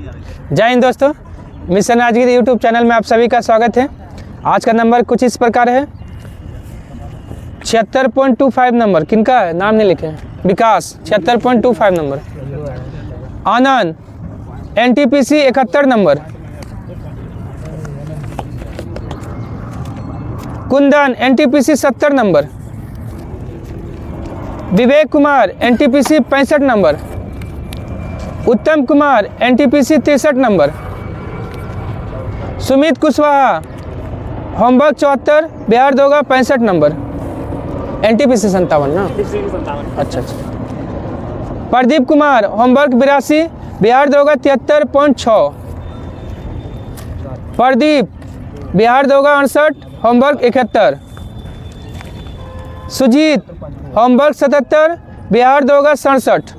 जय हिंद दोस्तों, mission Rajgir YouTube channel में आप सभी का स्वागत है। आज का नंबर कुछ इस प्रकार है 76.25 नंबर। किनका है? नाम नहीं लिखे। Vikas 76.25 number. Anand NTPC 71 number. Kundan NTPC 70 number. Vivek Kumar NTPC 65 number. Uttam Kumar NTPC 63 number. Sumit Kushwaha homework 74 Bihar दोगा 65 नंबर। NTPC 57 ना? अच्छा। प्रदीप कुमार होमवर्क 82 बिहार दोगा 73.6। प्रदीप बिहार दोगा 68 होमवर्क 71। सुजीत होमवर्क 77 बिहार दोगा 67।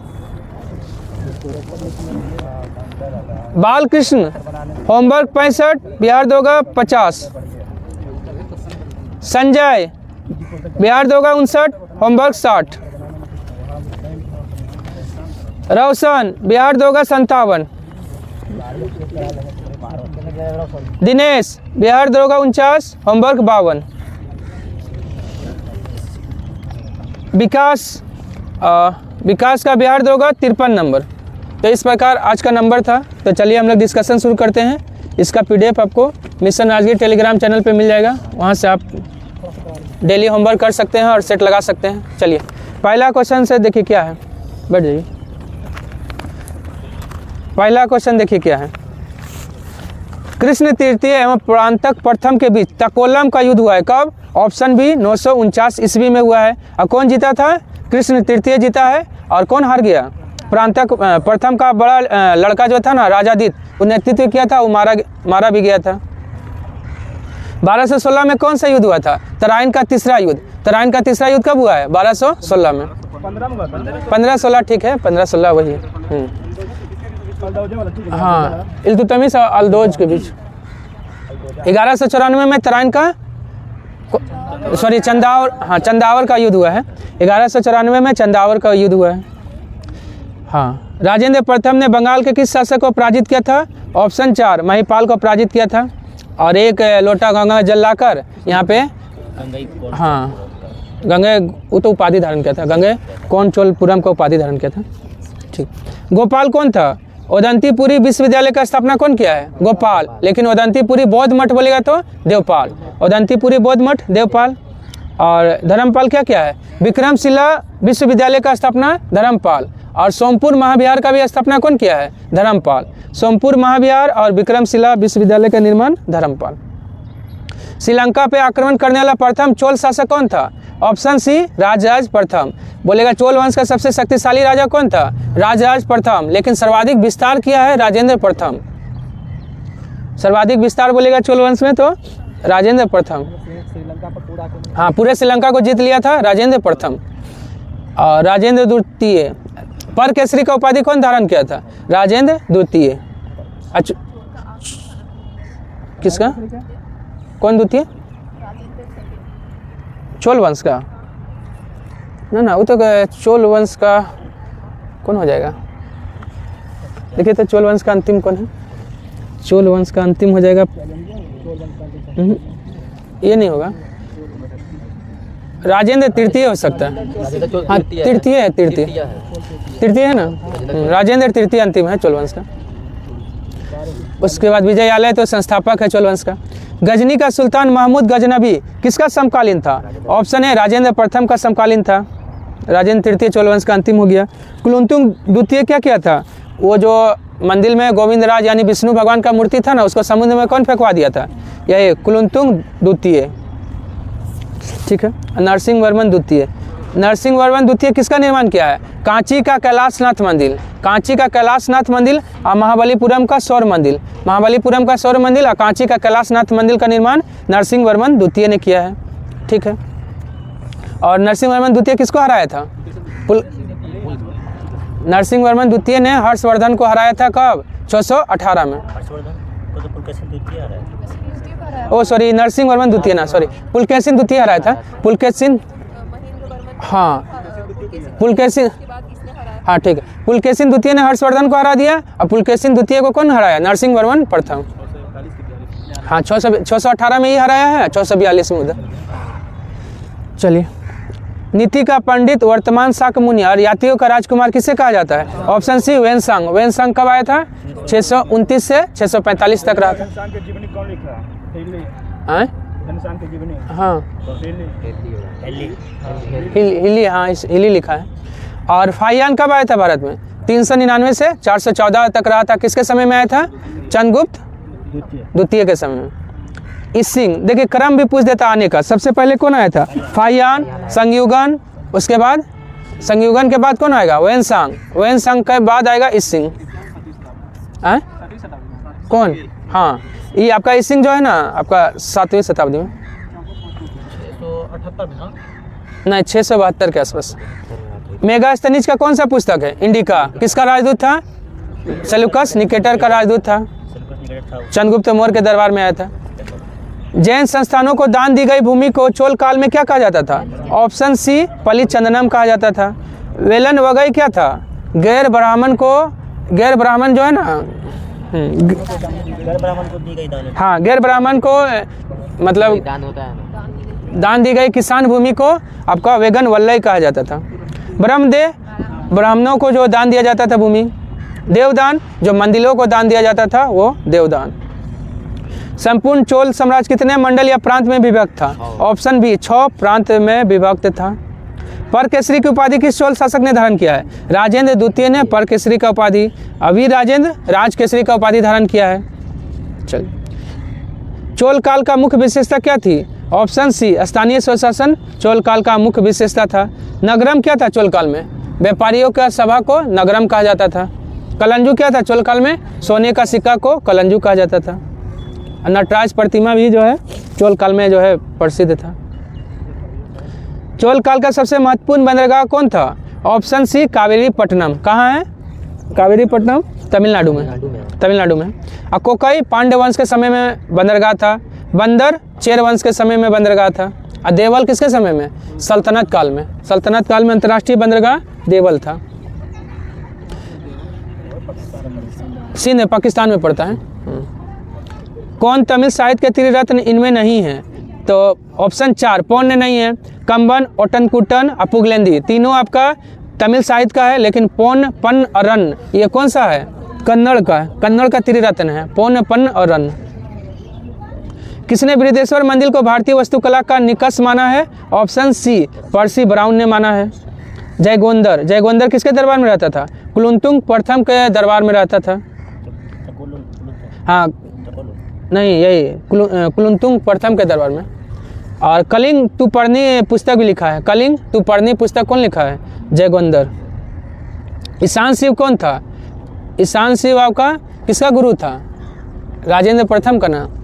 बालकृष्ण होमवर्क 65 बिहार दोगा 50। संजय बिहार दोगा 59 होमवर्क 60। रोशन बिहार दोगा 57। दिनेश बिहार दोगा 49 होमवर्क 52। विकास का बिहार दोगा 53 नंबर। तो इस प्रकार आज का नंबर था। तो चलिए हम लोग डिस्कशन शुरू करते हैं। इसका PDF आपको मिशन राजगीर टेलीग्राम चैनल पे मिल जाएगा। वहाँ से आप डेली होमवर्क कर सकते हैं और सेट लगा सकते हैं। चलिए पहला क्वेश्चन से देखिए क्या है। बैठ जाइए। पहला क्वेश्चन देखिए क्या है। कृष्ण तृतीय एवं परांतक प्रथम के बीच तकोलम का युद्ध हुआ है। कब? ऑप्शन बी 949 ईस्वी में हुआ है। और कौन जीता था? कृष्ण तृतीय जीता है। और कौन हार गया? परांतक प्रथम का बड़ा लड़का जो था ना, राजादित्य, वो नेतृत्व किया था, वो मारा भी गया था। 1216 में कौन सा युद्ध हुआ था? तराइन का तीसरा युद्ध। तराइन का तीसरा युद्ध कब हुआ है? 1216 में। 1516 ठीक है, 1516 वही है। हाँ, इल्तुतमिश और अल्दोज के बीच। 1194 में तराइन का चंदावर का युद्ध हुआ है। 1194 में चंदावर का युद्ध हुआ है। हाँ, राजेंद्र प्रथम ने बंगाल के किस शासक को पराजित किया था? ऑप्शन 4 महिपाल को पराजित किया था। और एक लोटा गंगा जल लाकर यहाँ पे गंगे वो तो उपाधि धारण किया था। गंगे कौन चोलपुरम को उपाधि धारण किया था। ठीक। गोपाल कौन था? उदंतीपुरी विश्वविद्यालय का स्थापना कौन किया है? गोपाल। लेकिन उदंतीपुरी बौद्ध मठ बोलेगा तो देवपाल। उदंतीपुरी बौद्ध मठ देवपाल। और धर्मपाल क्या है? विक्रमशिला विश्वविद्यालय का स्थापना धर्मपाल। और सोमपुर महाविहार का भी स्थापना कौन किया है? धर्मपाल। सोमपुर महाविहार और विक्रमशिला विश्वविद्यालय का निर्माण धर्मपाल। श्रीलंका पे आक्रमण करने वाला प्रथम चोल शासक कौन था? ऑप्शन सी राजराज प्रथम। बोलेगा चोल वंश का सबसे शक्तिशाली राजा कौन था? राजराज प्रथम। लेकिन सर्वाधिक विस्तार किया है राजेंद्र प्रथम। सर्वाधिक विस्तार बोलेगा चोल वंश में तो राजेंद्र प्रथम। हाँ, पूरे श्रीलंका को जीत लिया था राजेंद्र प्रथम। और राजेंद्र द्वितीय पर केसरी का उपाधि कौन धारण किया था? राजेंद्र द्वितीय। अच्छा, किसका? कौन द्वितीय? चोल वंश का ना, वो तो चोल वंश का कौन हो जाएगा? देखिए तो चोल वंश का अंतिम कौन है? चोल वंश का अंतिम हो जाएगा, ये नहीं होगा। राजेंद्र तृतीय हो सकता है। हाँ, तृतीय है ना। राजेंद्र तृतीय अंतिम है चोल वंश का। उसके बाद विजयालय तो संस्थापक है चोल वंश का। गजनी का सुल्तान महमूद गजनबी किसका समकालीन था? ऑप्शन है राजेंद्र प्रथम का समकालीन था। राजेंद्र तृतीय चोल वंश का अंतिम हो गया। कुलोत्तुंग द्वितीय क्या किया था? वो जो मंदिर में गोविंद राज यानी विष्णु भगवान का मूर्ति था ना, उसको समुद्र में कौन फेंकवा दिया था? यही कुलोत्तुंग द्वितीय। ठीक है। नरसिंह वर्मन द्वितीय। नरसिंह वर्मन द्वितीय किसका निर्माण किया है? कांची का कैलाशनाथ मंदिर। कांची का कैलाशनाथ मंदिर और महाबलीपुरम का सौर मंदिर। महाबलीपुरम का सौर मंदिर और कांची का कैलाशनाथ मंदिर का निर्माण नरसिंह वर्मन द्वितीय ने किया है। ठीक है। और नरसिंह वर्मन द्वितीय किसको हराया था? नरसिंह वर्मन द्वितीय ने हर्षवर्धन को हराया था। कब? 618 में। ओ सॉरी, नरसिंह वर्मन द्वितीय ना, सॉरी, पुलकेशिन द्वितीय हराया था। पुलकेशिन, हाँ पुलकेशिन, हाँ ठीक है। पुलकेशिन द्वितीय ने हर्षवर्धन को हरा दिया और पुलकेशिन द्वितीय को कौन हराया? नरसिंहवर्मन प्रथम। हाँ 618 में ही हराया है, 642 में उधर। चलिए, नीति का पंडित, वर्तमान शाक मुनि और यातियों का राजकुमार किसे कहा जाता है? ऑप्शन सी वेनसांग। वेनसांग कब आया था? 629 से 645 तक रहा था। हाँ हिली, हाँ हिली लिखा है। और फाहियान कब आया था भारत में? 399 से 414 तक रहा था। किसके समय में आया था? चंद्रगुप्त द्वितीय के समय में। इसिंग, देखिए क्रम भी पूछ देता आने का। सबसे पहले कौन आया था? फाहियान, संयुगन, उसके बाद संयुगन के बाद कौन आएगा? वेनसांग। वेनसांग के बाद आएगा इसिंग। कौन? हाँ ये आपका इसिंग जो है ना आपका 7वीं शताब्दी में, नहीं 672 के आसपास। मेगास्थनीज का कौन सा पुस्तक है? इंडिका। किसका राजदूत था? सेल्यूकस निकेटर का राजदूत था। चंद्रगुप्त मौर्य के दरबार में आया था। जैन संस्थानों को दान दी गई भूमि को चोल काल में क्या कहा जाता था? ऑप्शन सी पली चंदनम कहा जाता था। वेलन वगैरह क्या था? गैर ब्राह्मण को, गैर ब्राह्मण जो है ना, गैर ब्राह्मण को दी गई दान। हाँ गैर ब्राह्मण को मतलब दान होता है, दान दी गई किसान भूमि को आपका वेगन वल्लय कहा जाता था। ब्रह्मदेव, ब्राह्मणों को जो दान दिया जाता था भूमि। देवदान, जो मंदिरों को दान दिया जाता था वो देवदान। संपूर्ण चोल साम्राज्य कितने मंडल या प्रांत में विभक्त था? ऑप्शन बी 6 प्रांत में विभक्त था। परकेसरी की उपाधि किस चोल शासक ने धारण किया है? राजेंद्र द्वितीय ने परकेसरी का उपाधि, अभी राजेंद्र राजकेसरी का उपाधि धारण किया है। चलिए, चोल काल का मुख्य विशेषता क्या थी? ऑप्शन सी स्थानीय स्वशासन चोल काल का मुख्य विशेषता था। नगरम क्या था चोल काल में? व्यापारियों का सभा को नगरम कहा जाता था। कलंजू क्या था चोल काल में? सोने का सिक्का को कलंजू कहा जाता था। नटराज प्रतिमा भी जो है चोल काल में जो है प्रसिद्ध था। चोल काल का सबसे महत्वपूर्ण बंदरगाह कौन था? Option C Kaveri Pattanam. कहाँ है कावेरी पट्टनम? तमिलनाडु में, तमिलनाडु में। अकोकई पांड्य वंश के समय में बंदरगाह था। बंदर चेर वंश के समय में बंदरगाह था। और देवल किसके समय में? सल्तनत काल में। सल्तनत काल में अंतर्राष्ट्रीय बंदरगाह देवल था। सिंध पाकिस्तान में पड़ता है। कौन तमिल साहित्य के त्रिरत्न इनमें नहीं है? तो ऑप्शन 4 पौन्य नहीं है। कंबन, ओटनकुटन, पुगलेंदी, तीनों आपका तमिल साहित्य का है, लेकिन पौन, पन और रन ये कौन सा है? कन्नड़ का है। कन्नड़ का त्रिरत्न है पौन, पन और रन। किसने बृहदेश्वर मंदिर को भारतीय वास्तुकला का निकष माना है? ऑप्शन सी पर्सी ब्राउन ने माना है। जयगोंदर, जयगोंदर किसके दरबार में रहता था? कुलुंतुंग प्रथम के दरबार में रहता था। हाँ नहीं यही कुलुंतुंग प्रथम के दरबार में। और कलिंग तुपर्णी पुस्तक भी लिखा है। कलिंग तुपर्णी पुस्तक कौन लिखा है? जयगोंदर। ईशान शिव कौन था? ईशान शिव आपका किसका गुरु था? राजेंद्र प्रथम का नाम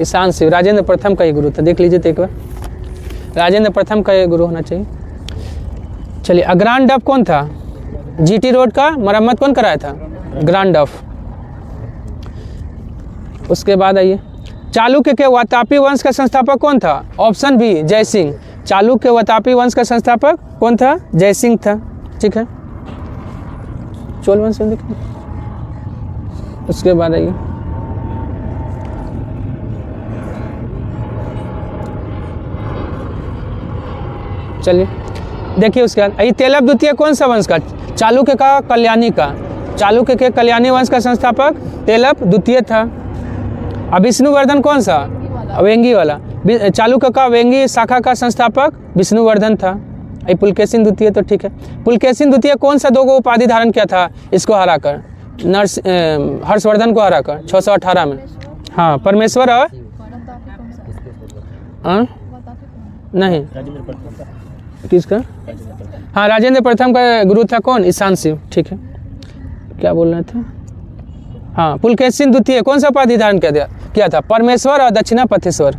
ईशान शिव राजेंद्र प्रथम का ही गुरु था। देख लीजिए तो एक बार, राजेंद्र प्रथम का ये गुरु होना चाहिए। चलिए, ग्रांड डफ कौन था? जीटी रोड का मरम्मत कौन कराया था? ग्रांड डफ। उसके बाद आइए, चालुक्य के वातापी वंश का संस्थापक कौन था? Option B Jaysingh. चालुक्य वातापी वंश का संस्थापक कौन था? जयसिंह था। ठीक है, चोल वंश में देखिए। उसके बाद आइए, चलिए देखिए उसके बाद ये तेलव द्वितीय कौन सा वंश का? चालुक्य का कल्याणी का। चालुक्य के कल्याणी वंश का संस्थापक तेलव द्वितीय था। अब विष्णुवर्धन कौन सा? वेंगी वाला। चालुक्य का वेंगी शाखा का संस्थापक विष्णुवर्धन था। ये पुलकेशिन द्वितीय तो ठीक है। पुलकेशिन द्वितीय कौन सा 2 को उपाधि धारण किया था इसको हराकर? हर्षवर्धन को हराकर 618 में। हाँ परमेश्वर और नहीं किसका? हाँ राजेंद्र प्रथम का गुरु था कौन? ईशान शिव। ठीक है, क्या बोल रहे थे? हाँ पुलकेशिन द्वितीय कौन सा उपाधि धारण किया था? परमेश्वर और दक्षिणापथेश्वर।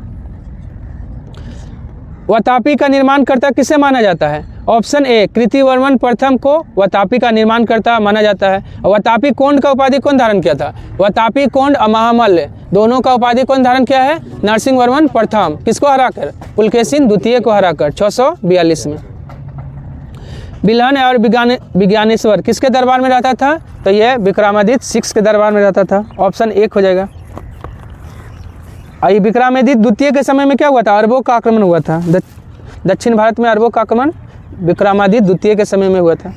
वातापी का निर्माणकर्ता किसे माना जाता है? ऑप्शन ए कृतिवर्मन प्रथम को वातापी का निर्माणकर्ता माना जाता है। वातापी कोंड का उपाधि कौन धारण किया था? वातापी कोंड और महामल्ल दोनों का उपाधि कौन धारण किया है? नरसिंहवर्मन प्रथम। किसको हराकर? पुलकेशिन द्वितीय को हराकर 642 में। बिल्हन और विज्ञानेश्वर किसके दरबार में रहता था? तो ये विक्रमादित्य 6 के दरबार में रहता था। ऑप्शन 1 हो जाएगा। ये विक्रमादित्य द्वितीय के समय में क्या हुआ था? अरबों का आक्रमण हुआ था। दक्षिण भारत में अरबों का आक्रमण विक्रमादित्य द्वितीय के समय में हुआ था।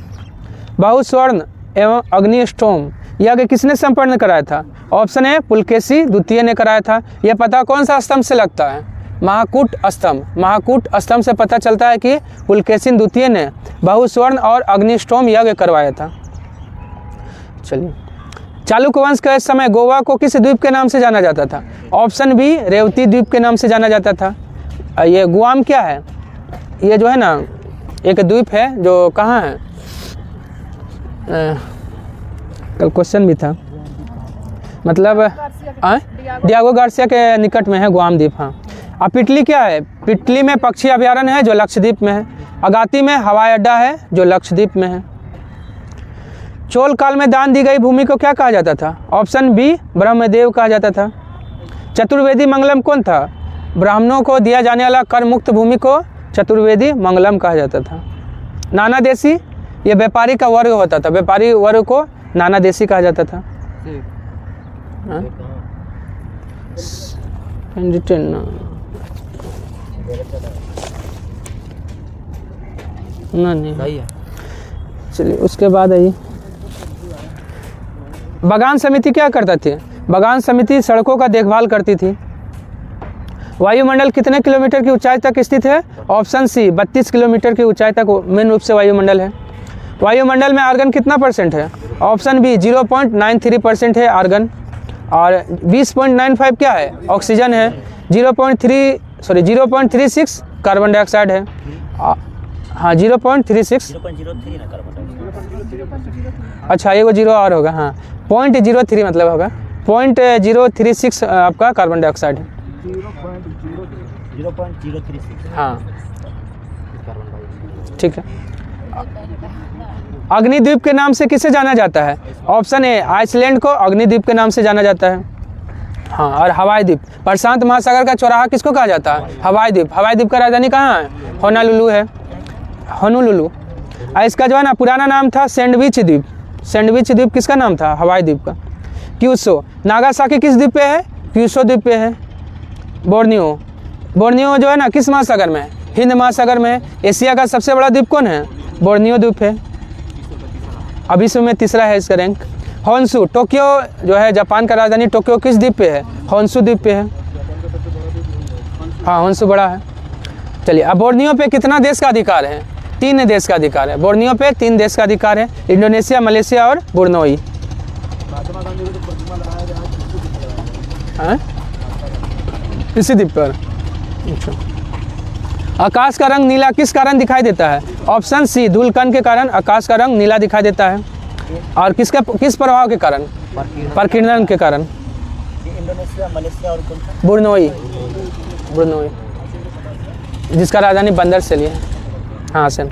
बहुस्वर्ण एवं अग्निष्टोम यज्ञ किसने संपन्न कराया था? ऑप्शन ए पुलकेशी द्वितीय ने कराया था। यह पता कौन सा स्तंभ से लगता है? महाकूट स्तंभ। महाकूट स्तंभ से पता चलता है कि पुलकेशी द्वितीय ने बहुस्वर्ण और अग्निष्टोम यज्ञ करवाया था। चलिए, चालुक्य वंश के समय गोवा को किस द्वीप के नाम से जाना जाता था? ऑप्शन बी रेवती द्वीप के नाम से जाना जाता था। ये गुआम क्या है? ये जो है ना एक द्वीप है जो कहाँ है? कल क्वेश्चन भी था, मतलब डियागो गार्सिया के निकट में है गुआम द्वीप। हाँ। अब पिटली क्या है? पिटली में पक्षी अभयारण्य है जो लक्षद्वीप में है। अगाती में हवाई अड्डा है जो लक्षद्वीप में है। चोल काल में दान दी गई भूमि को क्या कहा जाता था? ऑप्शन बी ब्रह्मदेव कहा जाता था। चतुर्वेदी मंगलम कौन था? ब्राह्मणों को दिया जाने वाला कर मुक्त भूमि को चतुर्वेदी मंगलम कहा जाता था। नाना देशी ये व्यापारी का वर्ग होता था। व्यापारी वर्ग को नाना देशी कहा जाता था। नहीं, चलिए उसके बाद आइए। बागान समिति क्या करता थी? बागान समिति सड़कों का देखभाल करती थी। वायुमंडल कितने किलोमीटर की ऊंचाई तक स्थित है? ऑप्शन सी 32 किलोमीटर की ऊंचाई तक मेन रूप से वायुमंडल है। वायुमंडल में आर्गन कितना परसेंट है? ऑप्शन बी 0.93% है आर्गन। और 20.95 क्या है? ऑक्सीजन है। 0.36 कार्बन डाइऑक्साइड है। हाँ 0.36। अच्छा ये वो 0 और होगा। हाँ 0.03 मतलब होगा 0.036 आपका कार्बन डाइऑक्साइड है। 0.036 हाँ ठीक है। अग्निद्वीप के नाम से किसे जाना जाता है? ऑप्शन ए आइसलैंड को अग्निद्वीप के नाम से जाना जाता है। हाँ। और हवाई द्वीप, प्रशांत महासागर का चौराहा किसको कहा जाता है? हवाई द्वीप। हवाई द्वीप का राजधानी कहाँ है? होनोलुलु है। होनोलुलु। और इसका जो है ना पुराना नाम था सैंडविच द्वीप। सैंडविच द्वीप किसका नाम था? हवाई द्वीप का। क्यूशो नागासाकी किस द्वीप पे है? क्यूशो द्वीप पे है। बोर्नियो, बोर्नियो जो है ना किस महासागर में है? हिंद महासागर में है। एशिया का सबसे बड़ा द्वीप कौन है? बोर्नियो द्वीप है। अब विश्व में तीसरा है इसका रैंक। होन्शु, टोक्यो जो है जापान का राजधानी टोक्यो किस द्वीप पे है? होन्शु द्वीप पे है। हाँ होन्शु बड़ा है। चलिए, अब बोर्नियो पे कितना देश का अधिकार है? 3 देश का अधिकार है। बोर्नियो पे 3 देश का अधिकार है, इंडोनेशिया, मलेशिया और बुर्नोई। इसी द्वीप पर। आकाश का रंग नीला किस कारण दिखाई देता है? ऑप्शन सी धूलकण के कारण आकाश का रंग नीला दिखाई देता है। और किस प्रभाव के कारण? प्रकीर्णन के कारण। इंडोनेशिया, मलेशिया और बुर्नोई, बुर्नोई जिसका राजधानी बंदर से लिया। हाँ सर।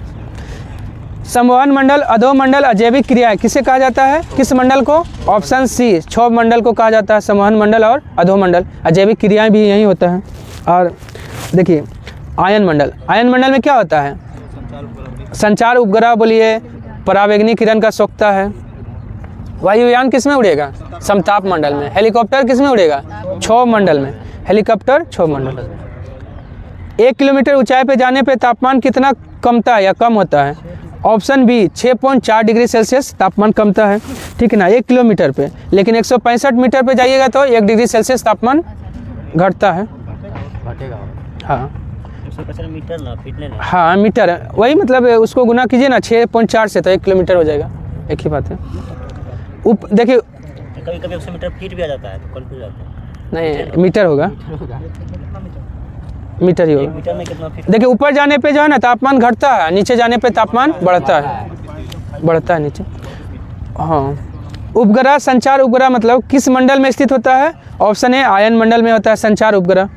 संवहन मंडल, अधोमंडल, अजैविक क्रियाएं किसे कहा जाता है? किस मंडल को? ऑप्शन सी क्षोभ मंडल को कहा जाता है। संवहन मंडल और अधोमंडल, अजैविक क्रियाएं भी यही होता है। और देखिए आयन मंडल, आयन मंडल में क्या होता है? संचार उपग्रह बोलिए, परावैंगनी किरण का सोखता है। वायुयान किस में उड़ेगा? समताप मंडल में। हेलीकॉप्टर किस में उड़ेगा? क्षोभ मंडल में। हेलीकॉप्टर क्षोभ मंडल। 1 किलोमीटर ऊंचाई पे जाने पे तापमान कितना कमता है या कम होता है? ऑप्शन बी 6.4 डिग्री सेल्सियस तापमान कमता है। ठीक है ना, 1 किलोमीटर पे। लेकिन 165 मीटर पे जाइएगा तो 1 डिग्री सेल्सियस तापमान घटता है। हाँ मीटर ना, फीट नहीं। हाँ मीटर, वही मतलब उसको गुना कीजिए ना 6.4 से तो 1 किलोमीटर हो जाएगा। एक ही बात है। देखिए कभी कभी 100 मीटर फीट भी आ जाता है तो कंफ्यूज जाता है। नहीं मीटर होगा, मीटर ही होगा। मीटर में कितना फीट? देखिए ऊपर जाने पे जो है ना तापमान घटता है, नीचे जाने पे तापमान बढ़ता है, बढ़ता है नीचे। हाँ। उपग्रह, संचार उपग्रह मतलब किस मंडल में स्थित होता है? ऑप्शन ए आयन मंडल में होता है संचार उपग्रह।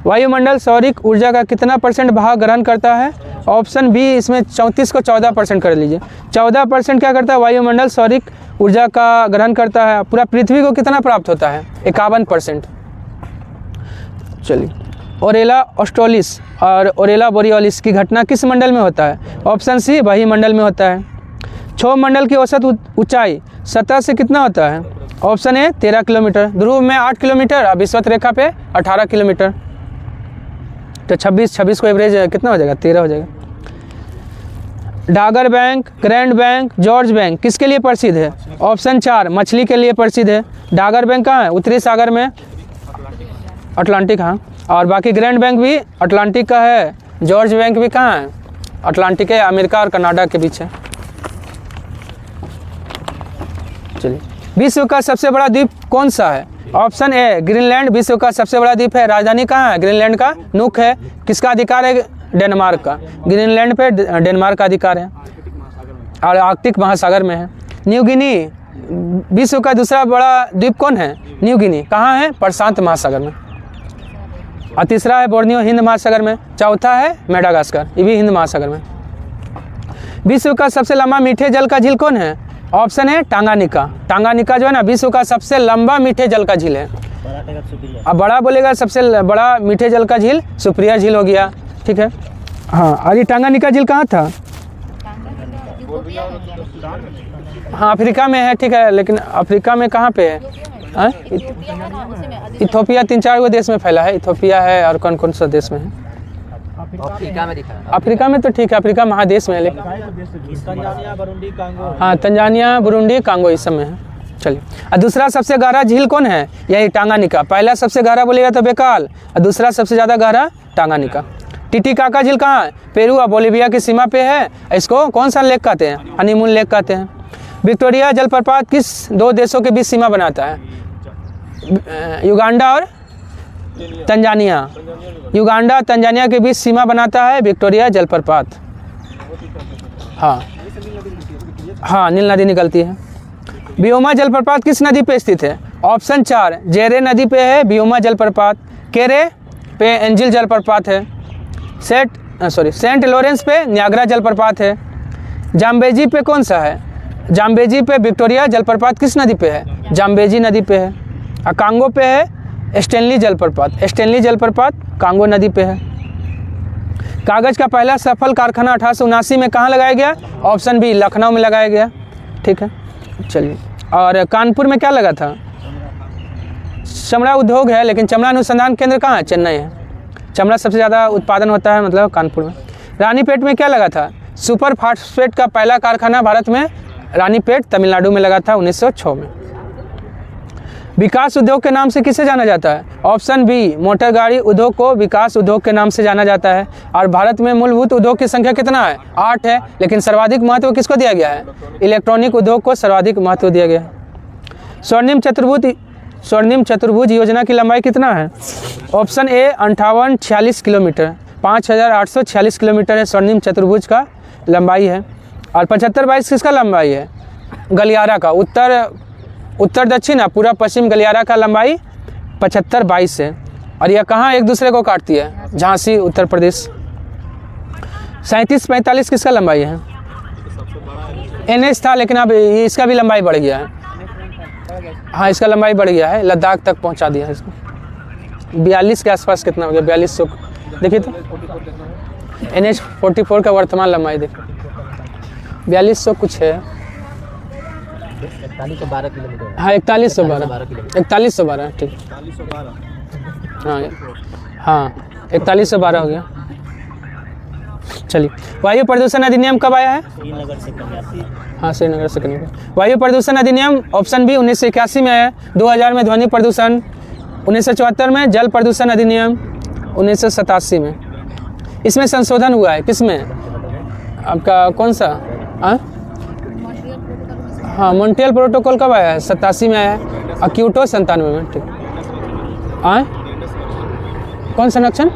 वायुमंडल सौरिक ऊर्जा का कितना % भाग ग्रहण करता है? ऑप्शन बी इसमें 34 को 14% कर लीजिए। 14% क्या करता है? वायुमंडल सौरिक ऊर्जा का ग्रहण करता है। पूरा पृथ्वी को कितना प्राप्त होता है? 51%। चलिए, ओरेला ऑस्ट्रोलिस और ओरेला बोरियोलिस की घटना किस मंडल में होता है? ऑप्शन सी वही मंडल में होता है। क्षोभ मंडल की औसत ऊंचाई सतह से कितना होता है? ऑप्शन ए 13 किलोमीटर, ध्रुव में 8 किलोमीटर और विषुवत रेखा पे 18 किलोमीटर। तो 26 को एवरेज कितना हो जाएगा? 13 हो जाएगा। Dagar bank, grand bank, George bank किसके लिए प्रसिद्ध है? ऑप्शन 4 मछली के लिए प्रसिद्ध है। डागर बैंक कहाँ है? उत्तरी सागर में, अटलांटिक। हाँ, और बाकी ग्रैंड बैंक भी अटलांटिक का है। जॉर्ज बैंक भी कहाँ है? अटलांटिक है, अमेरिका और कनाडा के बीच है। चलिए, विश्व का सबसे बड़ा द्वीप कौन सा है? ऑप्शन ए ग्रीनलैंड विश्व का सबसे बड़ा द्वीप है। राजधानी कहाँ है? ग्रीनलैंड का नुक है। किसका अधिकार है? डेनमार्क का। ग्रीनलैंड पे डेनमार्क का अधिकार है और आर्कटिक महासागर में है। न्यू गिनी विश्व का दूसरा बड़ा द्वीप कौन है? न्यू गिनी कहाँ है? प्रशांत महासागर में। और तीसरा है बोर्नियो, हिंद महासागर में। चौथा है मेडागास्कर, ये भी हिंद महासागर में। विश्व का सबसे लंबा मीठे जल का झील कौन है? ऑप्शन है टांगानिका। टांगानिका जो है ना विश्व का सबसे लंबा मीठे जल का झील है। अब बड़ा बोलेगा सबसे बड़ा मीठे जल का झील सुप्रिया झील हो गया, ठीक है। हाँ, और ये टांगानिका झील कहाँ था? हाँ, अफ्रीका में है, ठीक है, लेकिन अफ्रीका में कहाँ पे है? इथोपिया 3-4 गो देश में फैला है। इथोपिया है और कौन कौन सा देश में है? अफ्रीका में तो ठीक है, अफ्रीका महादेश में है, लेकिन हाँ तंजानिया, बुरुंडी, कांगो इस सब में है। चलिए, और दूसरा सबसे गहरा झील कौन है? यही टांगानिका। पहला सबसे गहरा बोलेगा तो बेकाल, और दूसरा सबसे ज़्यादा गहरा टांगानिका। टिटिकाका झील कहाँ है? पेरू और बोलिविया की सीमा पे है। इसको कौन सा लेक कहते हैं? हनीमून लेक कहते हैं। विक्टोरिया जलप्रपात किस 2 देशों के बीच सीमा बनाता है? युगांडा और तंजानिया। युगांडा तंजानिया के बीच सीमा बनाता है विक्टोरिया जलप्रपात। हाँ हाँ, नील नदी निकलती है। बियोमा जलप्रपात किस नदी पे स्थित है? ऑप्शन 4 जेरे नदी पे है बियोमा जलप्रपात। केरे पे एंजिल जलप्रपात है। सेंट लॉरेंस पे नियाग्रा जलप्रपात है। जाम्बेजी पे कौन सा है? जाम्बेजी पे विक्टोरिया जलप्रपात किस नदी पे है? जाम्बेजी नदी पे है। और कांगो पे है स्टेनली जलप्रपात। स्टेनली जलप्रपात कांगो नदी पे है। कागज़ का पहला सफल कारखाना 1879 में कहाँ लगाया गया? ऑप्शन बी लखनऊ में लगाया गया, ठीक है। चलिए, और कानपुर में क्या लगा था? चमड़ा उद्योग है, लेकिन चमड़ा अनुसंधान केंद्र कहाँ है? चेन्नई है। चमड़ा सबसे ज़्यादा उत्पादन होता है मतलब कानपुर में। रानीपेट में क्या लगा था? सुपर फास्फेट का पहला कारखाना भारत में रानीपेट तमिलनाडु में लगा था 1906 में। विकास उद्योग के नाम से किसे जाना जाता है? ऑप्शन बी मोटर गाड़ी उद्योग को विकास उद्योग के नाम से जाना जाता है। और भारत में मूलभूत उद्योग की संख्या कितना है? 8 है, लेकिन सर्वाधिक महत्व किसको दिया गया है? इलेक्ट्रॉनिक उद्योग को सर्वाधिक महत्व दिया गया है। स्वर्णिम चतुर्भुज योजना की लंबाई कितना है? ऑप्शन ए 5846 किलोमीटर, 5846 किलोमीटर है स्वर्णिम चतुर्भुज का लंबाई है। और 75-22 किसका लंबाई है? गलियारा का। उत्तर दक्षिण है, पूरा पश्चिम गलियारा का लंबाई 75-22 है। और यह कहाँ एक दूसरे को काटती है? झांसी, उत्तर प्रदेश। 37-45 किसका लंबाई है? NH था, लेकिन अब इसका भी लंबाई बढ़ गया है। हाँ, इसका लंबाई बढ़ गया है, लद्दाख तक पहुँचा दिया है इसको। 42 के आसपास कितना हो गया? 4200 देखिए तो। NH 44 का वर्तमान लंबाई देखो, 4200 कुछ है। 4112 किलोमीटर। हाँ, 4112 ठीक। हाँ हाँ, 4112 हो गया। चलिए, वायु प्रदूषण अधिनियम कब आया है? श्रीनगर से कन्याकुमारी। हाँ, श्रीनगर से कन्याकुमारी। वायु प्रदूषण अधिनियम ऑप्शन बी 1981 में है। 2000 में ध्वनि प्रदूषण, 1974 में जल प्रदूषण अधिनियम, 1987 में। इसमें संशोधन हुआ है किसमें? आपका कौन सा? हाँ, मॉन्ट्रियल प्रोटोकॉल कब आया है? 87 में आया है। और क्योटो 97 में, ठीक। कौन संरक्षण?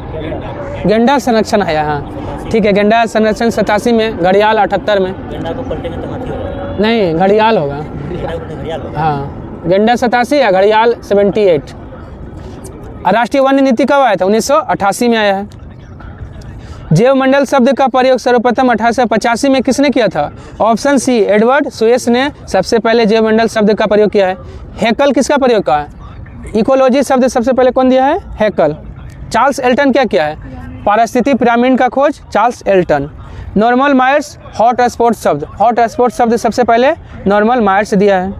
गेंडा संरक्षण आया, हाँ ठीक है। गेंडा संरक्षण 87 में, घड़ियाल 78 में। गेंडा को पलटेंगे तो हाथी होगा। नहीं, घड़ियाल होगा। घड़ियाल होगा। हाँ, गेंडा 87 या घड़ियाल 78। राष्ट्रीय वन नीति कब आया था? 1988 में आया है। जैव मंडल शब्द का प्रयोग सर्वप्रथम 1885 में किसने किया था? ऑप्शन सी एडवर्ड सुएस ने सबसे पहले जैव मंडल शब्द का प्रयोग किया है। हैकल किसका प्रयोग का है? इकोलॉजी शब्द सबसे पहले कौन दिया है? हैकल। चार्ल्स एल्टन क्या किया है? पारिस्थितिक पिरामिड का खोज Charles Elton. Norman Myers hot spot शब्द सबसे पहले नॉर्मल मायर्स दिया है।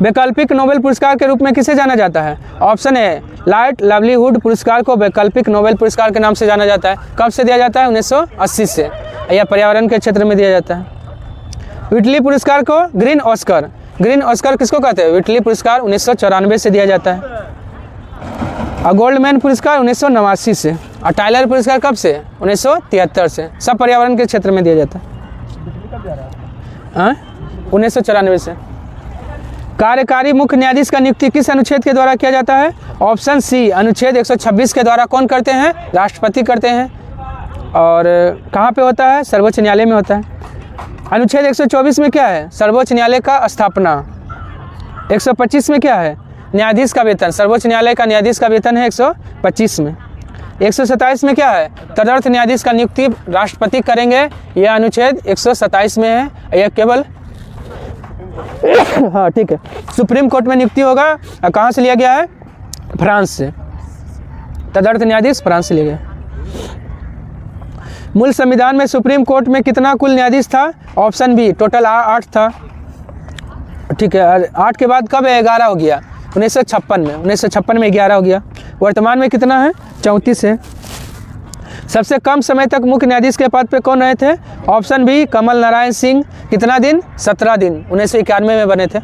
वैकल्पिक नोबेल पुरस्कार के रूप में किसे जाना जाता है? ऑप्शन ए लाइट लाइवलीहुड पुरस्कार को वैकल्पिक नोबेल पुरस्कार के नाम से जाना जाता है। कब से दिया जाता है? 1980 से। यह पर्यावरण के क्षेत्र में दिया जाता है। व्हिटली पुरस्कार को ग्रीन ऑस्कर किसको कहते हैं? व्हिटली पुरस्कार 1994 से दिया जाता है। और गोल्डमैन पुरस्कार 1989 से। और टाइलर पुरस्कार कब से? 1973 से। सब पर्यावरण के क्षेत्र में दिया जाता है। 1994 से। कार्यकारी मुख्य न्यायाधीश का नियुक्ति किस अनुच्छेद के द्वारा किया जाता है? ऑप्शन सी अनुच्छेद 126 के द्वारा। कौन करते हैं? राष्ट्रपति करते हैं। और कहाँ पे होता है? सर्वोच्च न्यायालय में होता है। अनुच्छेद 124 में क्या है? सर्वोच्च न्यायालय का स्थापना। 125 में क्या है? न्यायाधीश का वेतन। सर्वोच्च न्यायालय का न्यायाधीश का वेतन है 125 में। 127 में क्या है? तदर्थ न्यायाधीश का नियुक्ति राष्ट्रपति करेंगे। यह अनुच्छेद 127 में है। यह केवल हाँ ठीक है। सुप्रीम कोर्ट में नियुक्ति होगा। कहाँ से लिया गया है? फ्रांस से। तदर्थ न्यायाधीश फ्रांस से लिया गया। मूल संविधान में सुप्रीम कोर्ट में कितना कुल न्यायाधीश था? ऑप्शन बी टोटल 8 था। ठीक है। 8 के बाद कब 11 हो गया? 1956 में। 1956 में 11 हो गया। वर्तमान में कितना है? 34 है। सबसे कम समय तक मुख्य न्यायाधीश के पद पे कौन रहे थे? Option B Kamal Narayan Singh. कितना दिन? 17 दिन। 1991 में बने थे।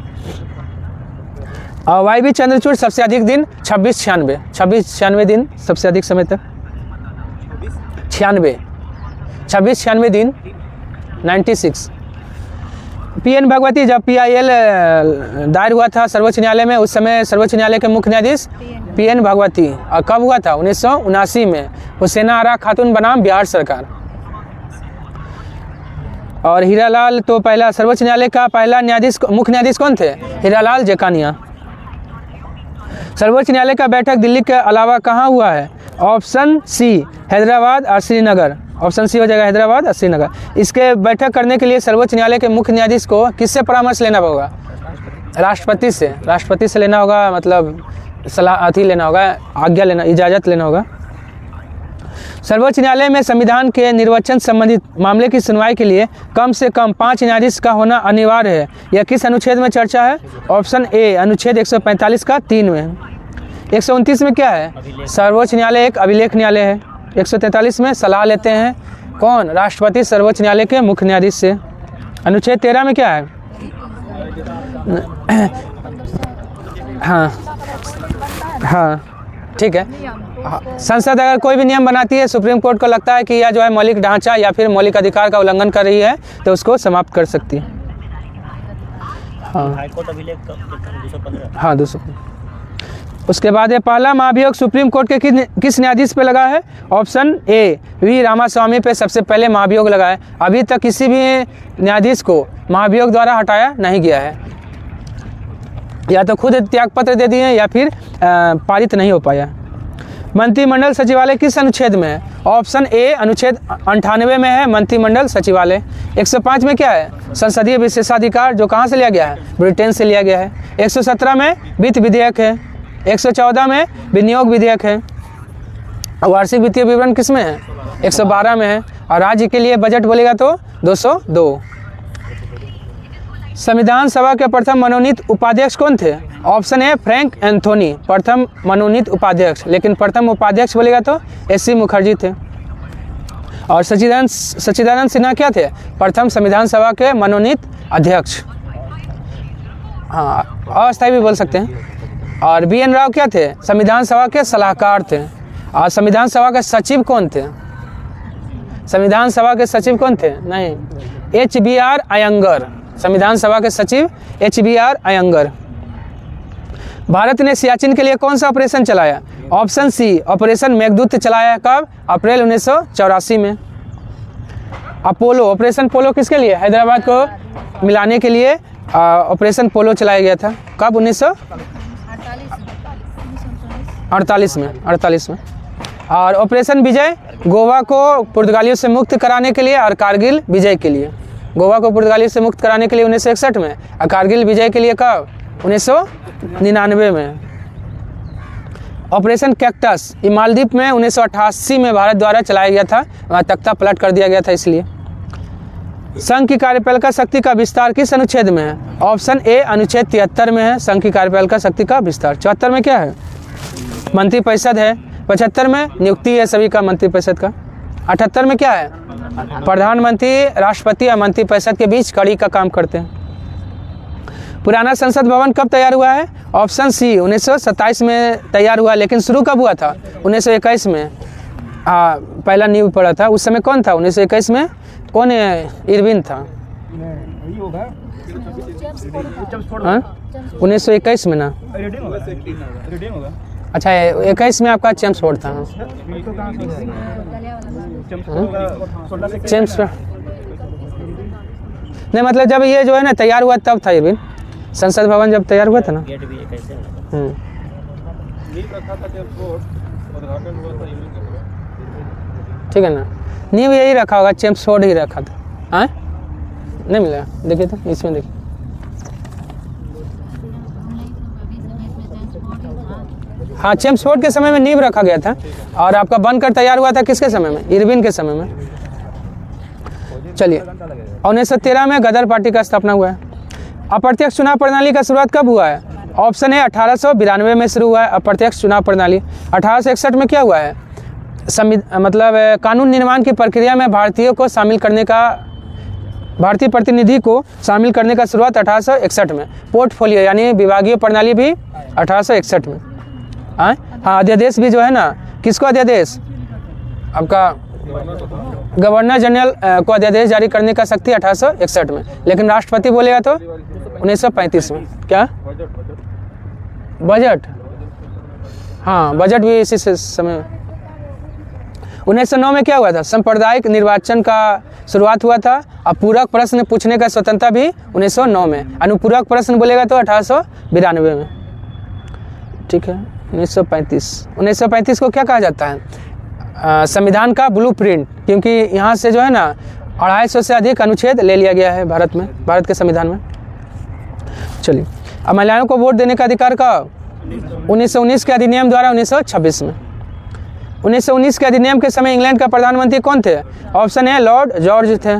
और वाई बी चंद्रचूड़ सबसे अधिक दिन 2696 दिन सबसे अधिक समय तक। 96 दिन 96। PN भगवती जब PIL दायर हुआ था सर्वोच्च न्यायालय में, उस समय सर्वोच्च न्यायालय के मुख्य न्यायाधीश PN भगवती। और कब हुआ था? 1979 में। हुसैना आरा खातून बनाम बिहार सरकार। और हीरालाल तो पहला सर्वोच्च न्यायालय का पहला न्यायाधीश मुख्य न्यायाधीश कौन थे? हीरालाल जेकानिया। सर्वोच्च न्यायालय का बैठक दिल्ली के अलावा कहाँ हुआ है? ऑप्शन सी हैदराबाद और श्रीनगर। ऑप्शन सी हो जाएगा हैदराबाद और श्रीनगर। इसके बैठक करने के लिए सर्वोच्च न्यायालय के मुख्य न्यायाधीश को किससे परामर्श लेना होगा? राष्ट्रपति से। राष्ट्रपति से लेना होगा, मतलब सलाह लेना होगा, आज्ञा लेना, इजाज़त लेना होगा। सर्वोच्च न्यायालय में संविधान के निर्वचन संबंधित मामले की सुनवाई के लिए कम से कम 5 न्यायाधीश का होना अनिवार्य है। यह किस अनुच्छेद में चर्चा है? ऑप्शन ए अनुच्छेद 145 का 3 में। 129 में क्या है? सर्वोच्च न्यायालय एक अभिलेख न्यायालय है। 143 में सलाह लेते हैं कौन? राष्ट्रपति सर्वोच्च न्यायालय के मुख्य न्यायाधीश से। अनुच्छेद 13 में क्या है? हाँ ठीक है। संसद अगर कोई भी नियम बनाती है, सुप्रीम कोर्ट को लगता है कि यह जो है मौलिक ढांचा या फिर मौलिक अधिकार का उल्लंघन कर रही है, तो उसको समाप्त कर सकती है। हाँ हाईकोर्ट अभिलेख 215। हाँ 215। उसके बाद ये पहला महाभियोग सुप्रीम कोर्ट के किस न्यायाधीश पे लगा है? ऑप्शन ए वी रामास्वामी पे सबसे पहले महाभियोग लगा है। अभी तक किसी भी न्यायाधीश को महाभियोग द्वारा हटाया नहीं गया है। या तो खुद त्यागपत्र दे दिए या फिर पारित नहीं हो पाया। मंत्रिमंडल सचिवालय किस अनुच्छेद में है? ऑप्शन ए अनुच्छेद 98 में है मंत्रिमंडल सचिवालय। 105 में क्या है? संसदीय विशेषाधिकार, जो कहाँ से लिया गया है? ब्रिटेन से लिया गया है। 117 में वित्त विधेयक है। 114 में विनियोग विधेयक है। वार्षिक वित्तीय विवरण किस में है? 112 में है। और राज्य के लिए बजट बोलेगा तो 202। संविधान सभा के प्रथम मनोनीत उपाध्यक्ष कौन थे? ऑप्शन ए फ्रैंक एंथोनी प्रथम मनोनीत उपाध्यक्ष। लेकिन प्रथम उपाध्यक्ष बोलेगा तो SC मुखर्जी थे। और सच्चिदानंद सिन्हा क्या थे? प्रथम संविधान सभा के मनोनीत अध्यक्ष। हाँ अस्थायी भी बोल सकते हैं। और BN राव क्या थे? संविधान सभा के सलाहकार थे। और संविधान सभा के सचिव कौन थे? संविधान सभा के सचिव कौन थे? नहीं, HBR अयंगर। संविधान सभा के सचिव HBR अयंगर। भारत ने सियाचिन के लिए कौन सा ऑपरेशन चलाया? ऑप्शन सी ऑपरेशन मेघदूत चलाया। कब? अप्रैल 1984 में। अपोलो, ऑपरेशन पोलो किसके लिए? हैदराबाद को मिलाने के लिए ऑपरेशन पोलो चलाया गया था। कब? 1948 में। और ऑपरेशन विजय गोवा को पुर्तगालियों से मुक्त कराने के लिए और कारगिल विजय के लिए। गोवा को पुर्तगालियों से मुक्त कराने के लिए 1961 में, और कारगिल विजय के लिए कब? 1999 में। ऑपरेशन कैक्टस ये मालदीव में 1988 में भारत द्वारा चलाया गया था, वहाँ तख्ता पलट कर दिया गया था इसलिए। संघ की कार्यपालिका शक्ति का विस्तार किस अनुच्छेद में है? ऑप्शन ए अनुच्छेद 73 में है संघ की कार्यपालिका शक्ति का विस्तार। 74 में क्या है? मंत्रिपरिषद है। 75 में नियुक्ति है सभी का मंत्रिपरिषद का। 78 में क्या है? प्रधानमंत्री राष्ट्रपति या मंत्रिपरिषद के बीच कड़ी का काम करते हैं। पुराना संसद भवन कब तैयार हुआ है? ऑप्शन सी 1927 में तैयार हुआ, लेकिन शुरू कब हुआ था? 1921 में पहला नींव पड़ा था। उस समय कौन था 1921 में? कौन इरविन था? 1921 में ना? अच्छा 21 में आपका चेम्स फोर्ड था। चेम्स नहीं, मतलब जब ये जो है ना तैयार हुआ तब था इरविन, संसद भवन जब तैयार हुआ था ना। गेट भी एक ऐसे ठीक है ना, नींव यही रखा होगा, चेम्स फोर्ड ही रखा था। हाँ नहीं मिला, देखिए तो इसमें देखिए। हाँ चेम्स फोर्ड के समय में नींव रखा गया था और आपका बनकर तैयार हुआ था किसके समय में? इरविन के समय में। चलिए 1913 में गदर पार्टी का स्थापना हुआ है। अप्रत्यक्ष चुनाव प्रणाली का शुरुआत कब हुआ है? ऑप्शन है 1892 में शुरू हुआ है अप्रत्यक्ष चुनाव प्रणाली। 1861 में क्या हुआ है? मतलब कानून निर्माण की प्रक्रिया में भारतीय प्रतिनिधि को शामिल करने का शुरुआत 1861 में। पोर्टफोलियो यानी विभागीय प्रणाली भी 1861 में। हाँ अध्यादेश भी जो है ना, किसको अध्यादेश? आपका गवर्नर जनरल को अध्यादेश जारी करने का शक्ति 1861 में, लेकिन राष्ट्रपति बोलेगा तो 1935 में। क्या बजट? हाँ बजट भी इसी से समय। 1909 में क्या हुआ था? सांप्रदायिक निर्वाचन का शुरुआत हुआ था। अब पूरक प्रश्न पूछने का स्वतंत्रता भी 1909 में। अनुपूरक प्रश्न बोलेगा तो 1892 में। ठीक है 1935 को क्या कहा जाता है? संविधान का ब्लूप्रिंट, क्योंकि यहाँ से जो है ना 250 से अधिक अनुच्छेद ले लिया गया है भारत में, भारत के संविधान में। चलिए अब महिलाओं को वोट देने का अधिकार का 1919 के अधिनियम द्वारा 1926 में। 1919 के अधिनियम के समय इंग्लैंड का प्रधानमंत्री कौन थे? ऑप्शन है लॉर्ड जॉर्ज थे।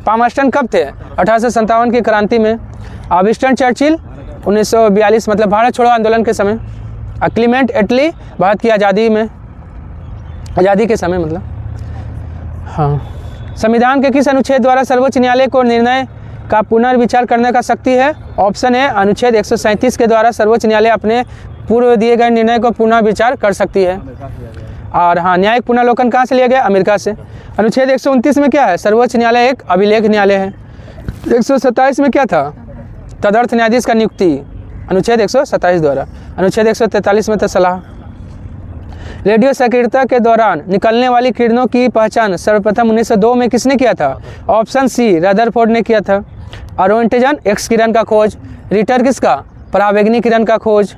पामस्टन कब थे? 1857 की क्रांति में। विंस्टन चर्चिल 1942 मतलब भारत छोड़ो आंदोलन के समय। क्लीमेंट एटली भारत की आज़ादी के समय मतलब। हाँ संविधान के किस अनुच्छेद द्वारा सर्वोच्च न्यायालय को निर्णय का पुनर्विचार करने का शक्ति है? ऑप्शन है अनुच्छेद 137 के द्वारा सर्वोच्च न्यायालय अपने पूर्व दिए गए निर्णय को पुनः विचार कर सकती है। और हाँ न्यायिक पुनर्लोकन कहाँ से लिया गया? अमेरिका से। अनुच्छेद 129 में क्या है? सर्वोच्च न्यायालय एक अभिलेख न्यायालय है। 127 में क्या था? तदर्थ न्यायाधीश का नियुक्ति अनुच्छेद 127 द्वारा। अनुच्छेद 143 में तो सलाह। रेडियो सक्रियता के दौरान निकलने वाली किरणों की पहचान सर्वप्रथम 1902 में किसने किया था? ऑप्शन सी रदरफोर्ड ने किया था। रोएंटजन एक्स किरण का खोज। रिटर किसका? परावैंगनी किरण का खोज।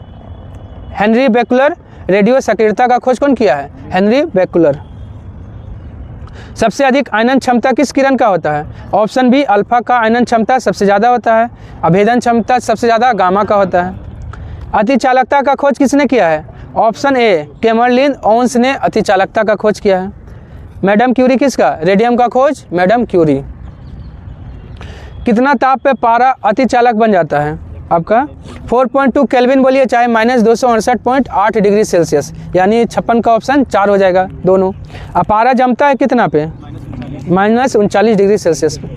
हेनरी बेकुलर रेडियो सक्रियता का खोज कौन किया है? हेनरी बेकुलर। सबसे अधिक आयनन क्षमता किस किरण का होता है? ऑप्शन बी अल्फा का आयनन क्षमता सबसे ज़्यादा होता है। अभेदन क्षमता सबसे ज़्यादा गामा का होता है। अतिचालकता का खोज किसने किया है? ऑप्शन ए कैमरलिन ओन्स ने अतिचालकता का खोज किया है। मैडम क्यूरी किसका? रेडियम का खोज मैडम क्यूरी। कितना ताप पे पारा अतिचालक बन जाता है? आपका 4.2 केल्विन बोलिए, चाहे -268.8 डिग्री सेल्सियस, यानी 56 का ऑप्शन 4 हो जाएगा दोनों। अब पारा जमता है कितना पे? -39 डिग्री सेल्सियस पे।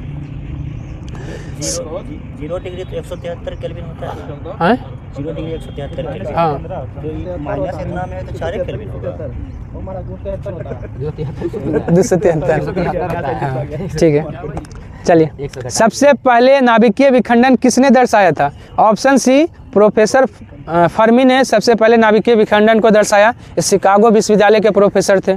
0 डिग्री तो 173 केल्विन होता है। 0 डिग्री 173 केल्विन। हाँ तो माइनस इतना में तो 4 केल्विन होगा। 273 ठीक है। चलिए सबसे पहले नाभिकीय विखंडन किसने दर्शाया था? ऑप्शन सी प्रोफेसर फर्मी ने सबसे पहले नाभिकीय विखंडन को दर्शाया। शिकागो विश्वविद्यालय के प्रोफेसर थे।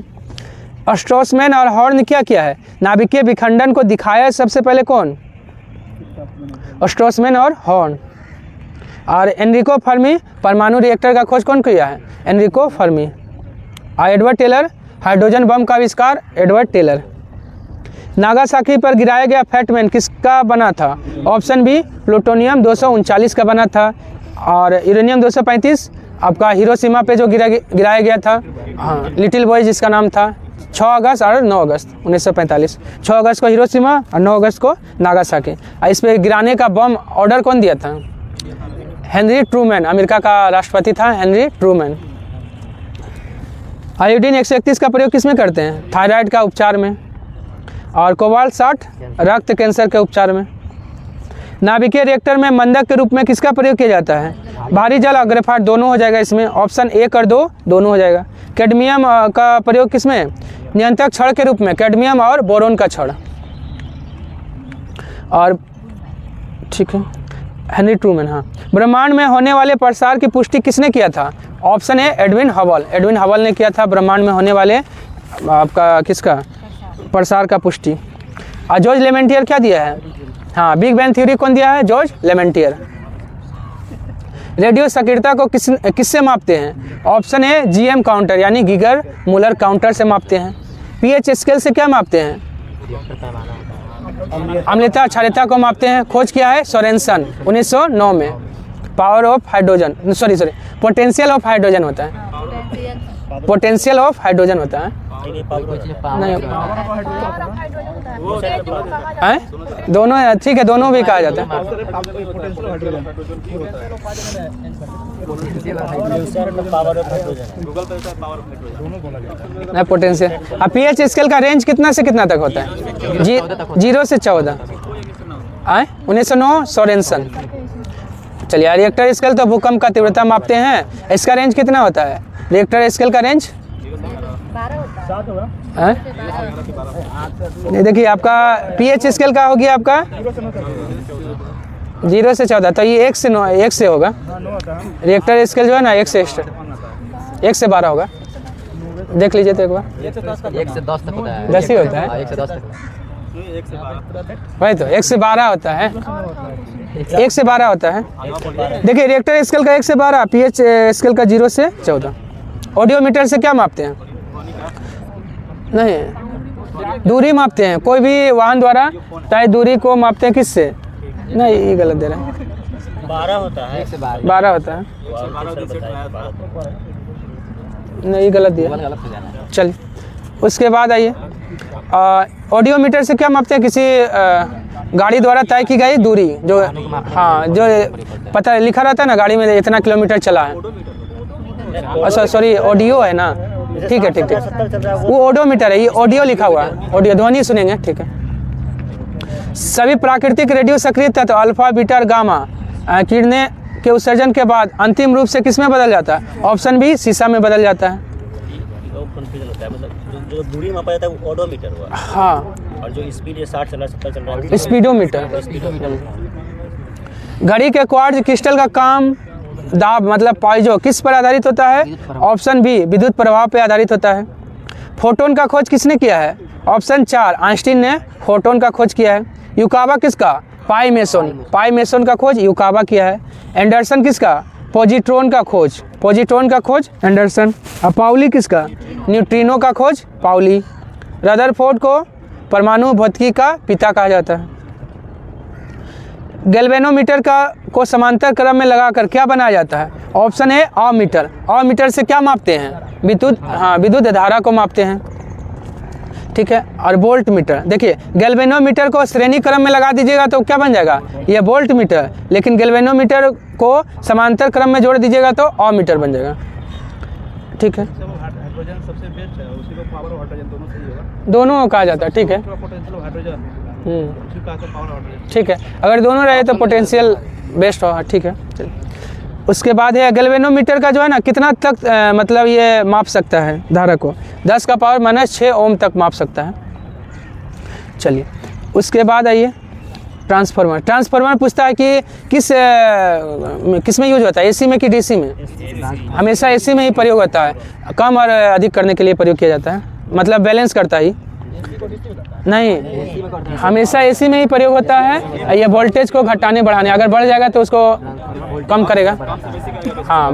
स्ट्रोसमैन और हॉर्न क्या किया है? नाभिकीय विखंडन को दिखाया सबसे पहले कौन? स्ट्रोसमैन और हॉर्न। और एनरिको फर्मी परमाणु रिएक्टर का खोज कौन किया है? Enrico Fermi. Edward Teller hydrogen bomb का आविष्कार एडवर्ड टेलर। नागासाकी पर गिराया गया फैटमैन किसका बना था? ऑप्शन बी प्लूटोनियम 239 का बना था। और यूरेनियम 235 आपका हिरोशिमा पे जो गिराया गया था, हाँ, लिटिल बॉय जिसका नाम था, 6 अगस्त और 9 अगस्त 1945। 6 अगस्त को हिरोशिमा और 9 अगस्त को नागासाकी। इस पे गिराने का बम ऑर्डर कौन दिया था? हेनरी ट्रूमैन, अमेरिका का राष्ट्रपति था हेनरी ट्रूमैन। आयोडीन 131 का प्रयोग किस में करते हैं? थायराइड का उपचार में। और कोबाल्ट 60 रक्त कैंसर के उपचार में। नाभिकीय रिएक्टर में मंदक के रूप में किसका प्रयोग किया जाता है? भारी जल और ग्रेफाइट दोनों हो जाएगा इसमें, ऑप्शन 1 और 2 दोनों हो जाएगा। कैडमियम का प्रयोग किसमें? नियंत्रक छड़ के रूप में, कैडमियम और बोरोन का छड़। और ठीक है, हेनरी ट्रूमैन। हाँ, ब्रह्मांड में होने वाले प्रसार की पुष्टि किसने किया था? Option A Edwin Hubble, Edwin Hubble ने किया था ब्रह्मांड में होने वाले आपका किसका प्रसार का पुष्टि। और जॉर्ज लेमेंटियर क्या दिया है? हाँ, बिग बैंग थ्योरी कौन दिया है? जॉर्ज लेमेंटियर। रेडियो सक्रियता को किससे मापते हैं? ऑप्शन ए जीएम काउंटर यानी गीगर मुलर काउंटर से मापते हैं। पीएच स्केल से क्या मापते हैं? अम्लता क्षारीयता को मापते हैं। खोज किया है सोरेनसन 1909 में। Power of hydrogen, potential of hydrogen होता है, पोटेंशियल ऑफ हाइड्रोजन होता है। नहीं, दोनों ठीक है, दोनों भी कहा जाता है। पोटेंशियल। अब पीएच स्केल का रेंज कितना से कितना तक होता है? 0 से 14। 1909 सोरेनसन। चलिए, रिएक्टर स्केल तो भूकंप का तीव्रता मापते हैं, इसका रेंज कितना होता है? रिएक्टर स्केल का रेंज 12 नहीं, देखिए आपका पीएच स्केल का हो गया आपका 0 से 14, तो ये 1 से 9, 1 से होगा। रिएक्टर स्केल जो है ना 1 से 12 होगा। देख लीजिए तो एक बार, 1 से 10 तक होता है। 10 ही होता है, 1 से 10 तक। वही तो 1 से 12 होता है, 1 से 12 होता है। देखिए रिएक्टर स्केल का 1 से 12, पीएच स्केल का 0 से 14। ऑडियोमीटर से क्या मापते हैं? नहीं, दूरी मापते हैं, कोई भी वाहन द्वारा तय दूरी को मापते हैं। किससे? नहीं, ये गलत दे रहे हैं। 12 होता है, 12 होता है। नहीं, गलत दिया। चलिए, उसके बाद आइए, ऑडियोमीटर से क्या मापते हैं? किसी गाड़ी द्वारा तय की गई दूरी, जो हाँ जो पता लिखा रहता है ना गाड़ी में इतना किलोमीटर चला है। अच्छा सॉरी, ऑडियो है ना, ठीक है ठीक है, वो ऑडियोमीटर है, ये ऑडियो लिखा हुआ है, ऑडियो ध्वनि सुनेंगे, ठीक है। सभी प्राकृतिक रेडियो सक्रिय तत्व अल्फा बीटा और गामा किरणें के उत्सर्जन के बाद अंतिम रूप से किस में बदल जाता है? ऑप्शन बी सीसा में बदल जाता है। जो दूरी मापा जाता है वो ऑडोमीटर हुआ, हाँ, और जो स्पीड 60 चल रहा है 70 चल रहा है स्पीडोमीटर। घड़ी के क्वार्ट्ज क्रिस्टल का काम दाब मतलब पाइजो किस पर आधारित होता है? ऑप्शन बी विद्युत प्रभाव पर आधारित होता है। फोटोन का खोज किसने किया है? ऑप्शन 4 आइंस्टीन ने फोटोन का खोज किया है। युकावा किसका? पाई मेसन का खोज युकावा किया है। एंडरसन किसका? पॉजिट्रॉन का खोज एंडरसन। और पाउली किसका? न्यूट्रिनो का खोज पाउली। रदरफोर्ड को परमाणु भौतिकी का पिता कहा जाता है। गैल्वेनोमीटर को समांतर क्रम में लगाकर क्या बनाया जाता है? Option A ammeter. अमीटर से क्या मापते हैं? विद्युत धारा को मापते हैं, ठीक है। और वोल्ट मीटर, देखिए गैल्वेनोमीटर को श्रेणी क्रम में लगा दीजिएगा तो क्या बन जाएगा? ये वोल्ट मीटर, लेकिन गैल्वेनोमीटर को समांतर क्रम में जोड़ दीजिएगा तो अमीटर बन जाएगा, ठीक है। दोनों कहा जाता है, ठीक है, ठीक है। अगर दोनों रहे तो पोटेंशियल बेस्ट होगा, ठीक है। चलिए, उसके बाद है गैल्वेनोमीटर का जो है ना कितना तक मतलब ये माप सकता है धारा को? 10 का पावर -6 ओम तक माप सकता है। चलिए, उसके बाद आइए ट्रांसफार्मर पूछता है कि किस में यूज होता है? एसी में कि डीसी में? हमेशा एसी में ही प्रयोग होता है, कम और अधिक करने के लिए प्रयोग किया जाता है, मतलब बैलेंस करता ही नहीं, हमेशा एसी में ही प्रयोग होता है। ये वोल्टेज को घटाने बढ़ाने, अगर बढ़ जाएगा तो उसको कम करेगा। हाँ,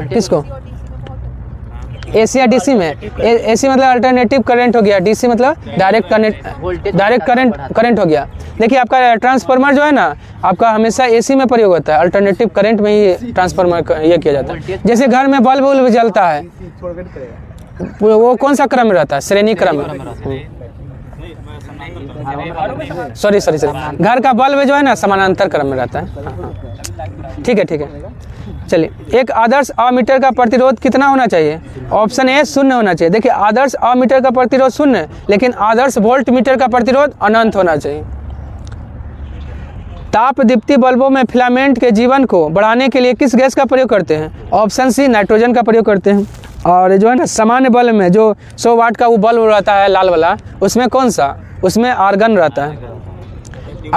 किसको? एसी या डीसी में? एसी मतलब अल्टरनेटिव करंट हो गया, डीसी मतलब डायरेक्ट करंट हो गया। देखिए आपका ट्रांसफार्मर जो है ना आपका हमेशा एसी में प्रयोग होता है, अल्टरनेटिव करंट में ही ट्रांसफार्मर ये किया जाता है। जैसे घर में बल्ब उल्ब जलता है वो कौन सा क्रम में रहता है? श्रेणी क्रम में। सॉरी घर का बल्ब जो है ना समानांतर क्रम में रहता है। ठीक है। चलिए, एक आदर्श अमीटर का प्रतिरोध कितना होना चाहिए? ऑप्शन ए 0 होना चाहिए। देखिए आदर्श अमीटर का प्रतिरोध 0, लेकिन आदर्श वोल्ट मीटर का प्रतिरोध अनंत होना चाहिए। ताप दीप्ति बल्बों में फिलामेंट के जीवन को बढ़ाने के लिए किस गैस का प्रयोग करते हैं? ऑप्शन सी नाइट्रोजन का प्रयोग करते हैं। और जो है ना सामान्य बल्ब में जो 100 वाट का वो बल्ब रहता है लाल वाला, उसमें कौन सा? उसमें आर्गन रहता है।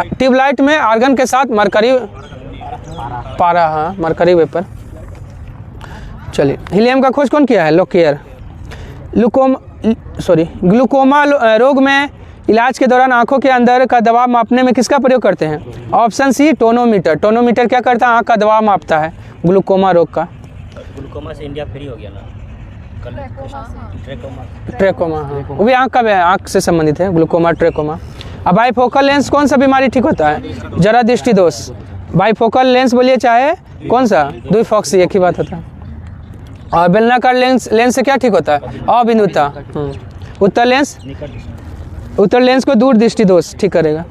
ट्यूबलाइट में आर्गन के साथ मरकरी पारा, हाँ मरकरी वेपर। चलिए, हीलियम का खोज कौन किया है? लोकेयर। ग्लूकोमा रोग में इलाज के दौरान आंखों के अंदर का दबाव मापने में किसका प्रयोग करते हैं? Option C tonometer. टोनोमीटर क्या करता है? आंख का दबाव मापता है ग्लूकोमा रोग का। ग्लूकोमा से इंडिया फ्री हो गया ना, ट्रेकोमा, हाँ वो भी आंख का, आंख से संबंधित है ग्लूकोमा ट्रेकोमा। अब बाइफोकल लेंस कौन सा बीमारी ठीक होता है? जरा दृष्टि दोष। बाइफोकल लेंस बोलिए चाहे कौन सा, द्विफोक्सी, एक ही बात होता है। और बेलनाकार लेंस से क्या ठीक होता है? अबिंदुता। उत्तर लेंस को दूर दृष्टि दोष ठीक करेगा।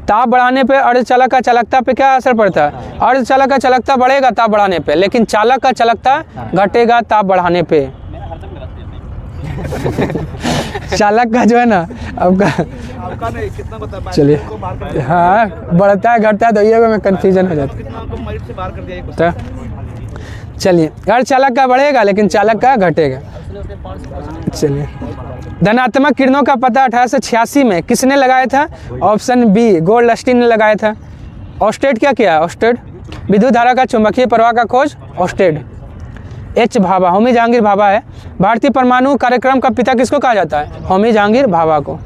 ताप बढ़ाने पे अर्धचालक का चालकता पे क्या असर पड़ता है? अर्धचालक का चालकता बढ़ेगा ताप बढ़ाने पे, लेकिन चालक का चालकता घटेगा ताप बढ़ाने पे। चालक का जो है ना आपका चलिए, हाँ बढ़ता है घटता है तो ये में कन्फ्यूजन हो जाता है। चलिए, अर्धचालक का बढ़ेगा लेकिन चालक का घटेगा। चलिए, धनात्मक किरणों का पता 1886 में किसने लगाया था? ऑप्शन बी गोल्डस्टीन ने लगाया था। ऑस्टेड क्या किया? ऑस्टेड विद्युत धारा का चुंबकीय प्रवाह का खोज ऑस्टेड। एच भाभा, होमी जहांगीर भाभा है। भारतीय परमाणु कार्यक्रम का पिता किसको कहा जाता है? होमी जहांगीर भाभा को।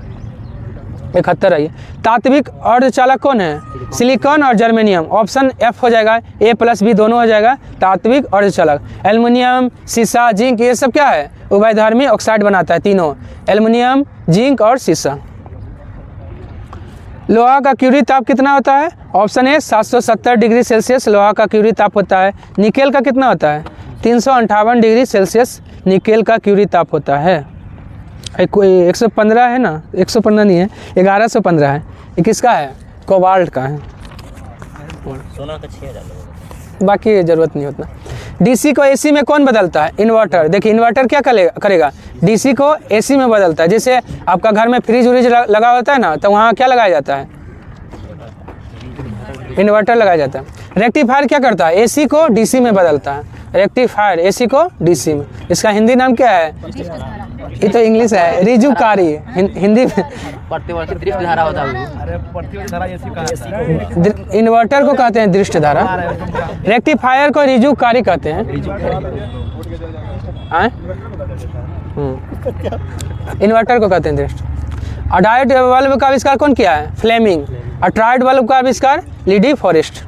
71 आइए, तात्विक अर्धचालक कौन है? सिलिकॉन और जर्मेनियम। ऑप्शन एफ हो जाएगा, ए प्लस बी दोनों हो जाएगा। तात्विक अर्धचालक एल्युमिनियम, शीशा, जिंक, ये सब क्या है? उभयधर्मी ऑक्साइड बनाता है तीनों, एल्युमिनियम, जिंक और शीशा। लोहा का क्यूरी ताप कितना होता है? ऑप्शन ए 770 डिग्री सेल्सियस लोहा का क्यूरी ताप होता है। निकेल का कितना होता है? 358 डिग्री सेल्सियस निकेल का क्यूरी ताप होता है। 115 है ना, 115 नहीं है, 1115 है। ये किसका है? कोबाल्ट का है। सोना का 6000, बाकी जरूरत नहीं उतना। डीसी को एसी में कौन बदलता है? इन्वर्टर। देखिए इन्वर्टर क्या करेगा? डीसी को एसी में बदलता है। जैसे आपका घर में फ्रिज व्रिज लगा होता है ना, तो वहाँ क्या लगाया जाता है? इन्वर्टर लगाया जाता है। रेक्टिफायर क्या करता है? एसी को डीसी में बदलता है। रेक्टिफायर एसी को डीसी में। इसका हिंदी नाम क्या है? ये तो इंग्लिश है, रिजुकारी। हिंदी में प्रतिवर्ती दृष्ट धारा होता है। इन्वर्टर को कहते हैं दृष्ट धारा, रेक्टिफायर को रिजुकारी कहते हैं। इन्वर्टर को कहते हैं दृष्ट। अडाइड बल्ब का आविष्कार कौन किया है? फ्लेमिंग। अट्राइड बल्ब का आविष्कार लीडी फॉरेस्ट।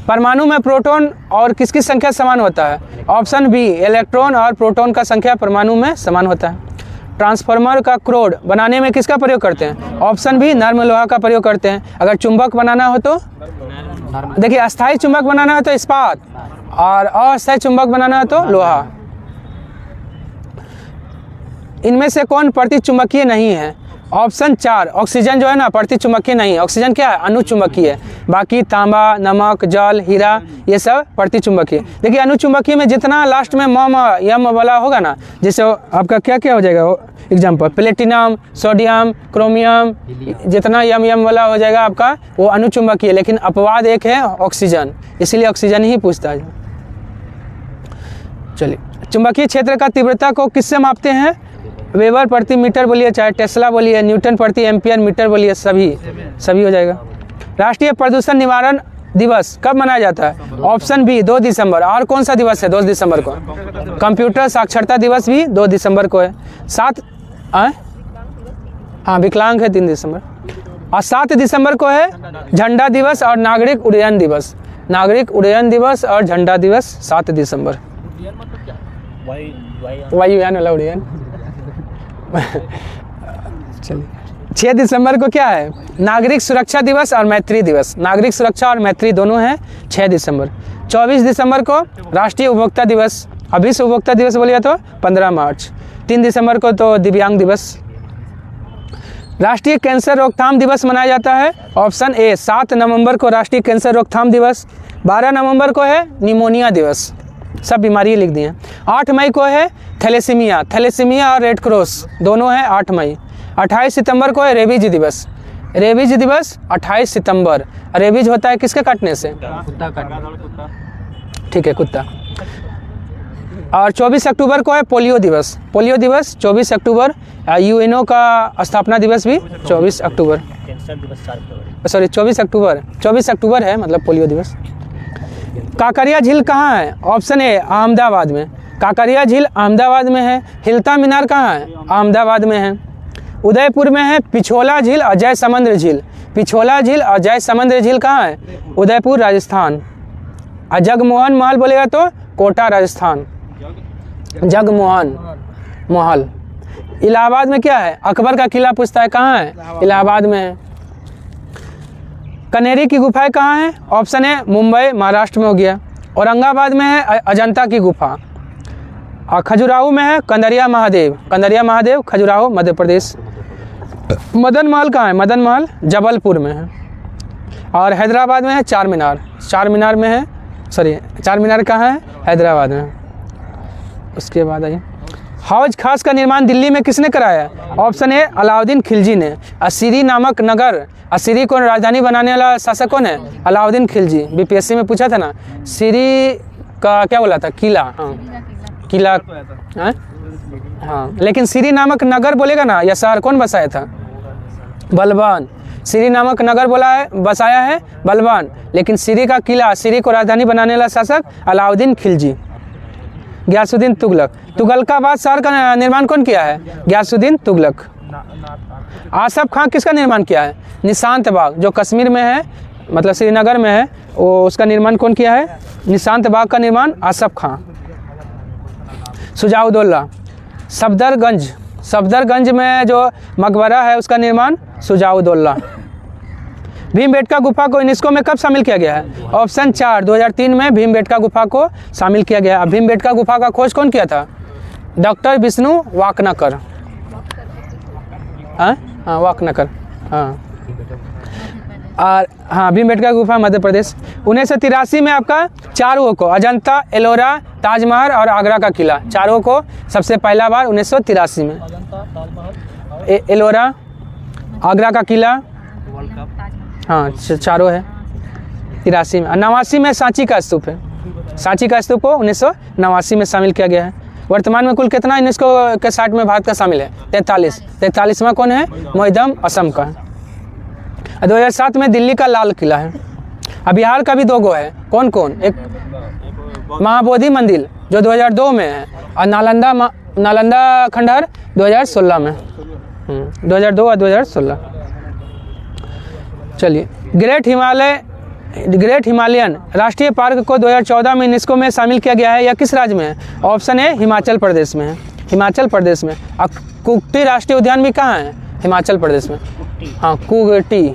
परमाणु में प्रोटॉन और किसकी संख्या समान होता है? ऑप्शन बी इलेक्ट्रॉन और प्रोटॉन का संख्या परमाणु में समान होता है। ट्रांसफार्मर का क्रोड बनाने में किसका प्रयोग करते हैं? ऑप्शन बी नर्म लोहा का प्रयोग करते हैं। अगर चुंबक बनाना हो तो देखिए, अस्थायी चुंबक बनाना है तो इस्पात, और अस्थायी चुंबक बनाना है तो लोहा। इनमें से कौन प्रतिचुंबकीय नहीं है? ऑप्शन 4 ऑक्सीजन जो है ना प्रतिचुंबकीय नहीं है। ऑक्सीजन क्या है? अनुचुंबकीय है। बाकी तांबा, नमक, जल, हीरा ये सब प्रतिचुंबकीय। देखिए अनुचुंबकीय में जितना लास्ट में मम यम वाला होगा ना, जैसे आपका क्या क्या हो जाएगा एग्जाम्पल, प्लेटिनम, सोडियम, क्रोमियम, जितना यम वाला हो जाएगा आपका वो अनुचुंबकीय। लेकिन अपवाद एक है ऑक्सीजन, इसीलिए ऑक्सीजन ही पूछता है। चलिए, चुंबकीय क्षेत्र का तीव्रता को किससे मापते हैं? वेबर प्रति मीटर बोलिए, चाहे टेस्ला बोलिए, न्यूटन प्रति एम्पियर मीटर बोलिए, सभी हो जाएगा। राष्ट्रीय प्रदूषण निवारण दिवस कब मनाया जाता है? ऑप्शन बी 2 दिसंबर। और कौन सा दिवस है 2 दिसंबर को? कंप्यूटर साक्षरता दिवस भी 2 दिसंबर को है। 7 हाँ विकलांग है 3 दिसंबर। और 7 दिसंबर को है झंडा दिवस और नागरिक उड्डयन दिवस। नागरिक उड्डयन दिवस और झंडा दिवस 7 दिसंबर। वायुयान वाला उड़ान। चलिए 6 दिसंबर को क्या है? नागरिक सुरक्षा दिवस और मैत्री दिवस। नागरिक सुरक्षा और मैत्री दोनों हैं 6 दिसंबर। 24 दिसंबर को राष्ट्रीय उपभोक्ता दिवस। अभी से उपभोक्ता दिवस बोलिए तो 15 मार्च। 3 दिसंबर को तो दिव्यांग दिवस। राष्ट्रीय कैंसर रोकथाम दिवस मनाया जाता है। ऑप्शन ए 7 नवंबर को राष्ट्रीय कैंसर रोकथाम दिवस। 12 नवंबर को है निमोनिया दिवस, सब बीमारी लिख दी हैं। 8 मई को है थैलेसीमिया। थैलेसीमिया और रेड क्रॉस दोनों हैं 8 मई। 28 सितंबर को है रेबीज दिवस। रेबीज दिवस 28 सितंबर। रेबीज होता है किसके काटने से? कुत्ता काटना। ठीक है, कुत्ता। और 24 अक्टूबर को है पोलियो दिवस। पोलियो दिवस 24 अक्टूबर। यूएनओ का स्थापना दिवस भी 24 अक्टूबर। कैंसर दिवस 4 फरवरी। सॉरी 24 अक्टूबर। 24 अक्टूबर है मतलब पोलियो दिवस। काकरिया झील कहाँ है? ऑप्शन ए अहमदाबाद में। काकरिया झील अहमदाबाद में है। हिलता मीनार कहाँ है? अहमदाबाद में है। उदयपुर में है पिछोला झील और जय समुद्र झील। पिछोला झील और जय समुद्र झील कहाँ है? उदयपुर राजस्थान। और जगमोहन महल बोलेगा तो कोटा राजस्थान। जगमोहन महल। इलाहाबाद में क्या है? अकबर का किला पूछता है, कहाँ है? इलाहाबाद में है। कनेरी की गुफाएं कहाँ हैं? ऑप्शन है मुंबई महाराष्ट्र में हो गया। औरंगाबाद में है अजंता की गुफा। और खजुराहो में है कंदरिया महादेव। कंदरिया महादेव खजुराहो मध्य प्रदेश। मदन महल कहाँ है? मदन महल जबलपुर में है। और हैदराबाद में है चार मीनार। चार मीनार में है, सॉरी चार मीनार कहाँ है? हैदराबाद में। उसके बाद आइए, हौज खास का निर्माण दिल्ली में किसने कराया? ऑप्शन ए अलाउद्दीन खिलजी ने। असीरी नामक नगर, असीरी को राजधानी बनाने वाला शासक कौन है? अलाउद्दीन खिलजी। बीपीएससी में पूछा था ना, सीरी का क्या बोला था? किला। हाँ किला, हाँ लेकिन सीरी नामक नगर बोलेगा ना या शहर, कौन बसाया था? बलबान। सीरी नामक नगर बोला है, बसाया है बलबान, लेकिन सीरी का किला, सीरी को राजधानी बनाने वाला शासक अलाउद्दीन खिलजी। गियासुद्दीन तुगलक। तुगलकाबाद शहर का निर्माण कौन किया है? गियासुद्दीन तुगलक। आसफ खां किसका निर्माण किया है? निशांत बाग, जो कश्मीर में है मतलब श्रीनगर में है, वो उसका निर्माण कौन किया है? निशांत बाग का निर्माण आसफ खां। सुजाउद्दौला। सफदरगंज, सफदरगंज में जो मकबरा है उसका निर्माण सुजाउद्दौला। भीमबेटका गुफा को यूनेस्को में कब शामिल किया गया है? ऑप्शन 4 2003 में भीमबेटका गुफा को शामिल किया गया। भीमबेटका गुफा का खोज कौन किया था? डॉक्टर विष्णु वाकनकर। हाँ वाकनकर, हाँ। और हाँ भीमबेटका गुफा मध्य प्रदेश। 1983 में आपका चारों को अजंता, एलोरा, ताजमहल और आगरा का किला, चारों को सबसे पहला बार 1983 में। एलोरा, आगरा का किला, हाँ चारों है 83 में। 89 में सांची का स्तूप है। सांची का स्तूप को 1989 में शामिल किया गया है। वर्तमान में कुल कितना यूनेस्को के साइट में भारत का शामिल है? 43। 43वां कौन है? मोइदम असम का। 2007 में दिल्ली का लाल किला है। अब बिहार का भी 2 गो है, कौन कौन? एक महाबोधि मंदिर जो 2002 में है, और नालंदा खंडहर 2016 में। 2002 और 2016। चलिए, ग्रेट हिमालयन राष्ट्रीय पार्क को 2014 में यूनेस्को में शामिल किया गया है, या किस राज्य में है? ऑप्शन है हिमाचल प्रदेश में है। हिमाचल प्रदेश में। अब कुक्टी राष्ट्रीय उद्यान भी कहाँ है? हिमाचल प्रदेश में। हाँ कुगटी।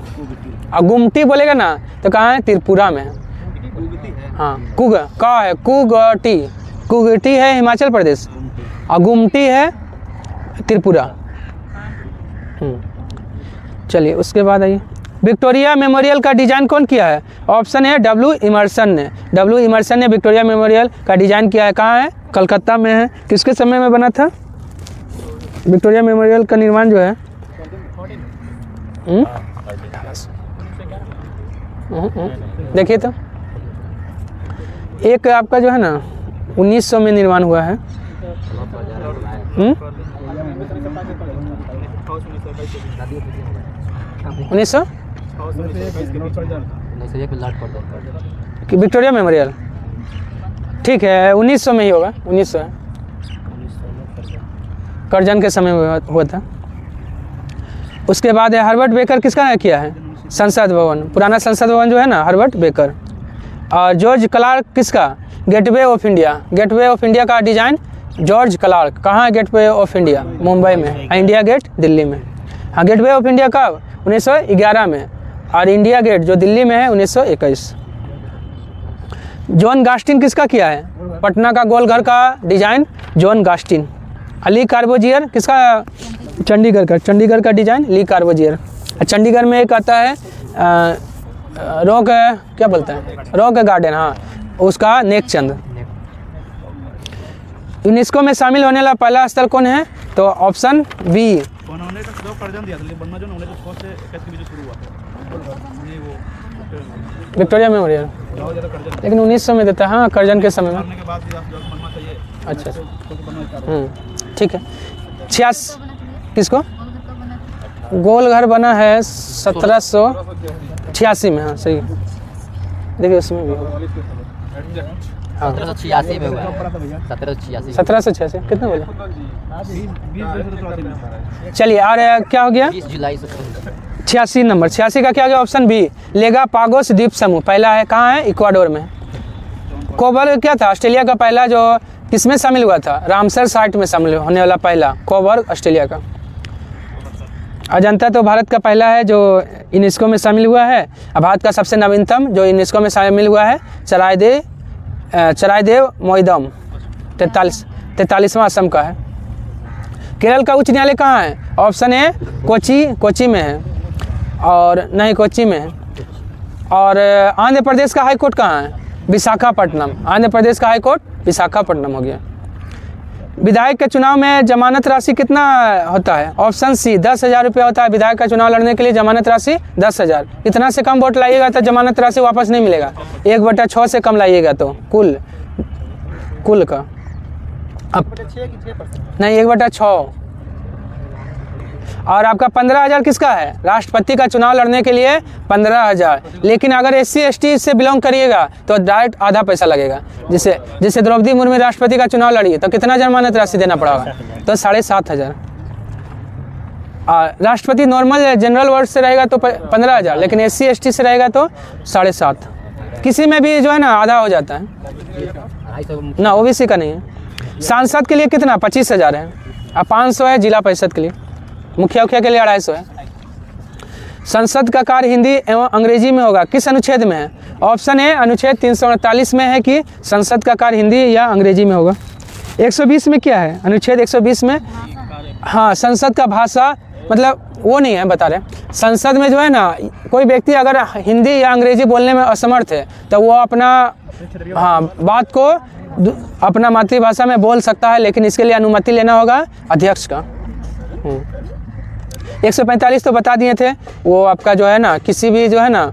और गुमटी बोलेगा ना तो कहाँ है? त्रिपुरा में है। हाँ कुग का है कुगटी। कुगटी है हिमाचल प्रदेश और गुमटी है त्रिपुरा। चलिए उसके बाद आइए, विक्टोरिया मेमोरियल का डिज़ाइन कौन किया है? ऑप्शन है डब्ल्यू इमर्सन ने। डब्ल्यू इमर्सन ने विक्टोरिया मेमोरियल का डिज़ाइन किया है। कहाँ है? कलकत्ता में है। किसके समय में बना था विक्टोरिया मेमोरियल का निर्माण जो है? देखिए तो एक आपका जो है ना 1900 में निर्माण हुआ है। 1900 विक्टोरिया मेमोरियल, ठीक है 1900 में ही होगा। 1900 है, करजन के समय में हुआ था। उसके बाद है हर्बर्ट बेकर किसका किया है? संसद भवन, पुराना संसद भवन जो है ना, हर्बर्ट बेकर। और जॉर्ज क्लार्क किसका? Gateway of India. Gateway of India का डिज़ाइन जॉर्ज क्लार्क। कहाँ है गेटवे ऑफ इंडिया? मुंबई में। इंडिया गेट दिल्ली में। हाँ, गेटवे ऑफ इंडिया कब? 1911 में। और इंडिया गेट जो दिल्ली में है 1921। जॉन गास्टिन किसका किया है? पटना का गोलघर का डिजाइन जॉन गास्टिन। ली कार्बोजियर किसका? चंडीगढ़ का डिजाइन ली कार्बोजियर। चंडीगढ़ में एक आता है रॉक, क्या बोलते हैं, रॉक गार्डन, हाँ, उसका नेकचंद। यूनेस्को में शामिल होने वाला पहला स्थल कौन है? तो ऑप्शन बी। विक्टोरिया मेमोरियल, लेकिन 1900 में देता है। हाँ, कर्जन के समय में। अच्छा, ठीक है। 86 किसको? गोल घर बना है 1786 में। हाँ, सही। देखिए उसमें भी हाँ 1786 में हुआ है। 1786 कितना बोले? चलिए, और क्या हो गया? 20 जुलाई 86 नंबर। 86 का क्या गया? ऑप्शन बी, लेगा पागोस द्वीप समूह। पहला है कहाँ है? इक्वाडोर में। कोबर क्या था? ऑस्ट्रेलिया का पहला जो किसमें शामिल हुआ था? रामसर साइट में शामिल होने वाला पहला कोबर ऑस्ट्रेलिया का। अजंता तो भारत का पहला है जो यूनेस्को में शामिल हुआ है। अब भारत का सबसे नवीनतम जो यूनेस्को में शामिल हुआ है चराइदेव मोइदम 43वां असम का है। केरल का उच्च न्यायालय कहाँ है? ऑप्शन ए कोची में है, और नहीं कोची में है। और आंध्र प्रदेश का हाई कोर्ट कहाँ है? विशाखापट्टनम। आंध्र प्रदेश का हाई कोर्ट विशाखापट्टनम हो गया। विधायक के चुनाव में जमानत राशि कितना होता है? ऑप्शन सी 10,000 रुपया होता है। विधायक का चुनाव लड़ने के लिए जमानत राशि 10,000। इतना से कम वोट लाइएगा तो जमानत राशि वापस नहीं मिलेगा। 1/6 से कम लाइएगा तो कुल का नहीं 1/6। और आपका 15,000 किसका है? राष्ट्रपति का चुनाव लड़ने के लिए 15,000। लेकिन अगर SC ST से बिलोंग करिएगा तो डायरेक्ट आधा पैसा लगेगा। जैसे द्रौपदी मुर्मू राष्ट्रपति का चुनाव लड़ी तो कितना जमानत राशि देना पड़ा होगा? तो 7,500। राष्ट्रपति नॉर्मल जनरल वर्ग से रहेगा तो 15,000, लेकिन SC ST से रहेगा तो 7,500। किसी में भी जो है ना आधा हो जाता है ना, OBC का नहीं है। सांसद के लिए कितना? 25,000 है। अब 500 है जिला परिषद के लिए। मुखिया के लिए 250 है। संसद का कार्य हिंदी एवं अंग्रेजी में होगा। किस अनुच्छेद में है? ऑप्शन ए अनुच्छेद 348 में है कि संसद का कार्य हिंदी या अंग्रेजी में होगा। 120 में क्या है? अनुच्छेद 120 में हाँ संसद का भाषा मतलब वो नहीं है, बता रहे। संसद में जो है ना कोई व्यक्ति अगर हिंदी या अंग्रेजी बोलने में असमर्थ है तो वो अपना बात को अपना मातृभाषा में बोल सकता है, लेकिन इसके लिए अनुमति लेना होगा अध्यक्ष का। 145 तो बता दिए थे। वो आपका जो है ना किसी भी जो है ना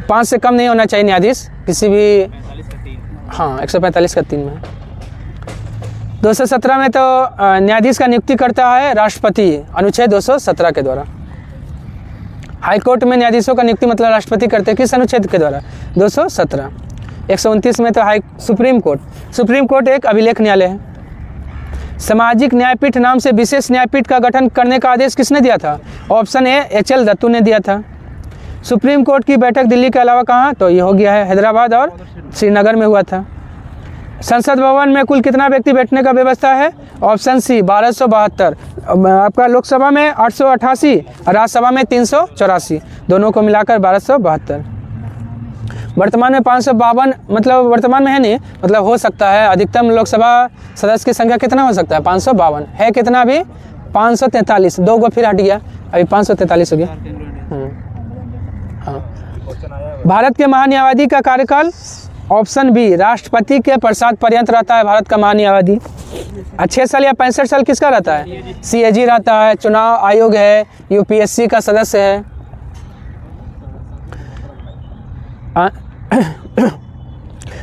5 से कम नहीं होना चाहिए न्यायाधीश किसी भी। हाँ 145 का 3 में। 217 में तो न्यायाधीश का नियुक्ति करता है राष्ट्रपति अनुच्छेद 217 के द्वारा। हाईकोर्ट में न्यायाधीशों का नियुक्ति मतलब राष्ट्रपति करते हैं किस अनुच्छेद के द्वारा? 217। 129 में तो सुप्रीम कोर्ट एक अभिलेख न्यायालय है। सामाजिक न्यायपीठ नाम से विशेष न्यायपीठ का गठन करने का आदेश किसने दिया था? ऑप्शन ए HL दत्तू ने दिया था। सुप्रीम कोर्ट की बैठक दिल्ली के अलावा कहाँ? तो ये हो गया है हैदराबाद और श्रीनगर में हुआ था। संसद भवन में कुल कितना व्यक्ति बैठने का व्यवस्था है? Option C 1272। आपका लोकसभा में 888 और राज्यसभा में 384, दोनों को मिलाकर 1272। वर्तमान में 552 मतलब वर्तमान में है नहीं, मतलब हो सकता है अधिकतम लोकसभा सदस्य की संख्या कितना हो सकता है? 552 है। कितना अभी? 543। 2 को फिर हट गया, अभी 543 हो गया। हाँ। भारत के महान्यायवादी का कार्यकाल? ऑप्शन बी राष्ट्रपति के प्रसाद पर्यंत रहता है भारत का महान्यायवादी। 6 साल या 65 साल किसका रहता है? CAG रहता है। चुनाव आयोग है, UPSC का सदस्य है।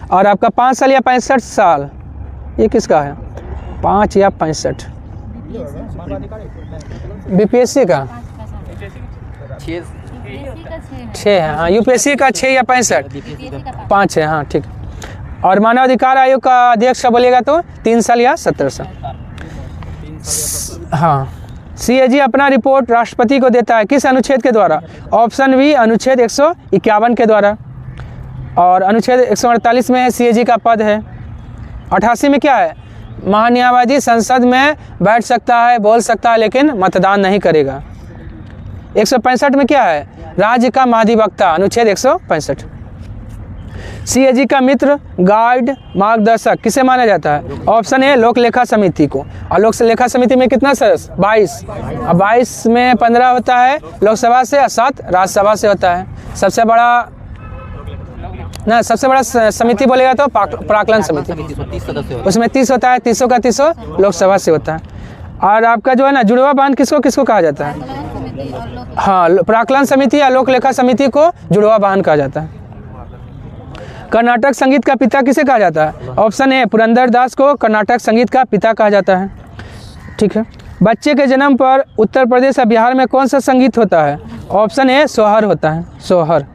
और आपका 5 साल या 65 साल ये किसका है? 5 या 65 BPSC का 6 है। हाँ UPSC का 6 या 65 5 है। हाँ ठीक। और मानवाधिकार आयोग का अध्यक्ष का बोलेगा तो 3 साल या 17 साल। हाँ CAG अपना रिपोर्ट राष्ट्रपति को देता है किस अनुच्छेद के द्वारा? ऑप्शन बी अनुच्छेद 151 के द्वारा। और अनुच्छेद 148 में CAG का पद है। 88 में क्या है? महान्यायवादी संसद में बैठ सकता है, बोल सकता है, लेकिन मतदान नहीं करेगा। 165 में क्या है? राज्य का महाधिवक्ता, अनुच्छेद 165। CAG का मित्र, गाइड, मार्गदर्शक किसे माना जाता है? ऑप्शन ए लोक लेखा समिति को। और लोक लेखा समिति में कितना सदस्य? 22। अब 22 में 15 होता है लोकसभा से और 7 राज्यसभा से होता है। सबसे बड़ा समिति बोलेगा तो प्राक्कलन समिति, 30 सदस्य होते उसमें 30 होता है, 30 का 30 लोकसभा से होता है। और आपका जो है ना जुड़वा बांध किसको कहा जाता है? हाँ, प्राक्कलन समिति या लोक लेखा समिति को जुड़वा बांध कहा जाता है। कर्नाटक संगीत का पिता किसे कहा जाता है? ऑप्शन ए पुरंदर दास को कर्नाटक संगीत का पिता कहा जाता है। ठीक है। बच्चे के जन्म पर उत्तर प्रदेश और बिहार में कौन सा संगीत होता है? ऑप्शन ए सोहर होता है, सोहर।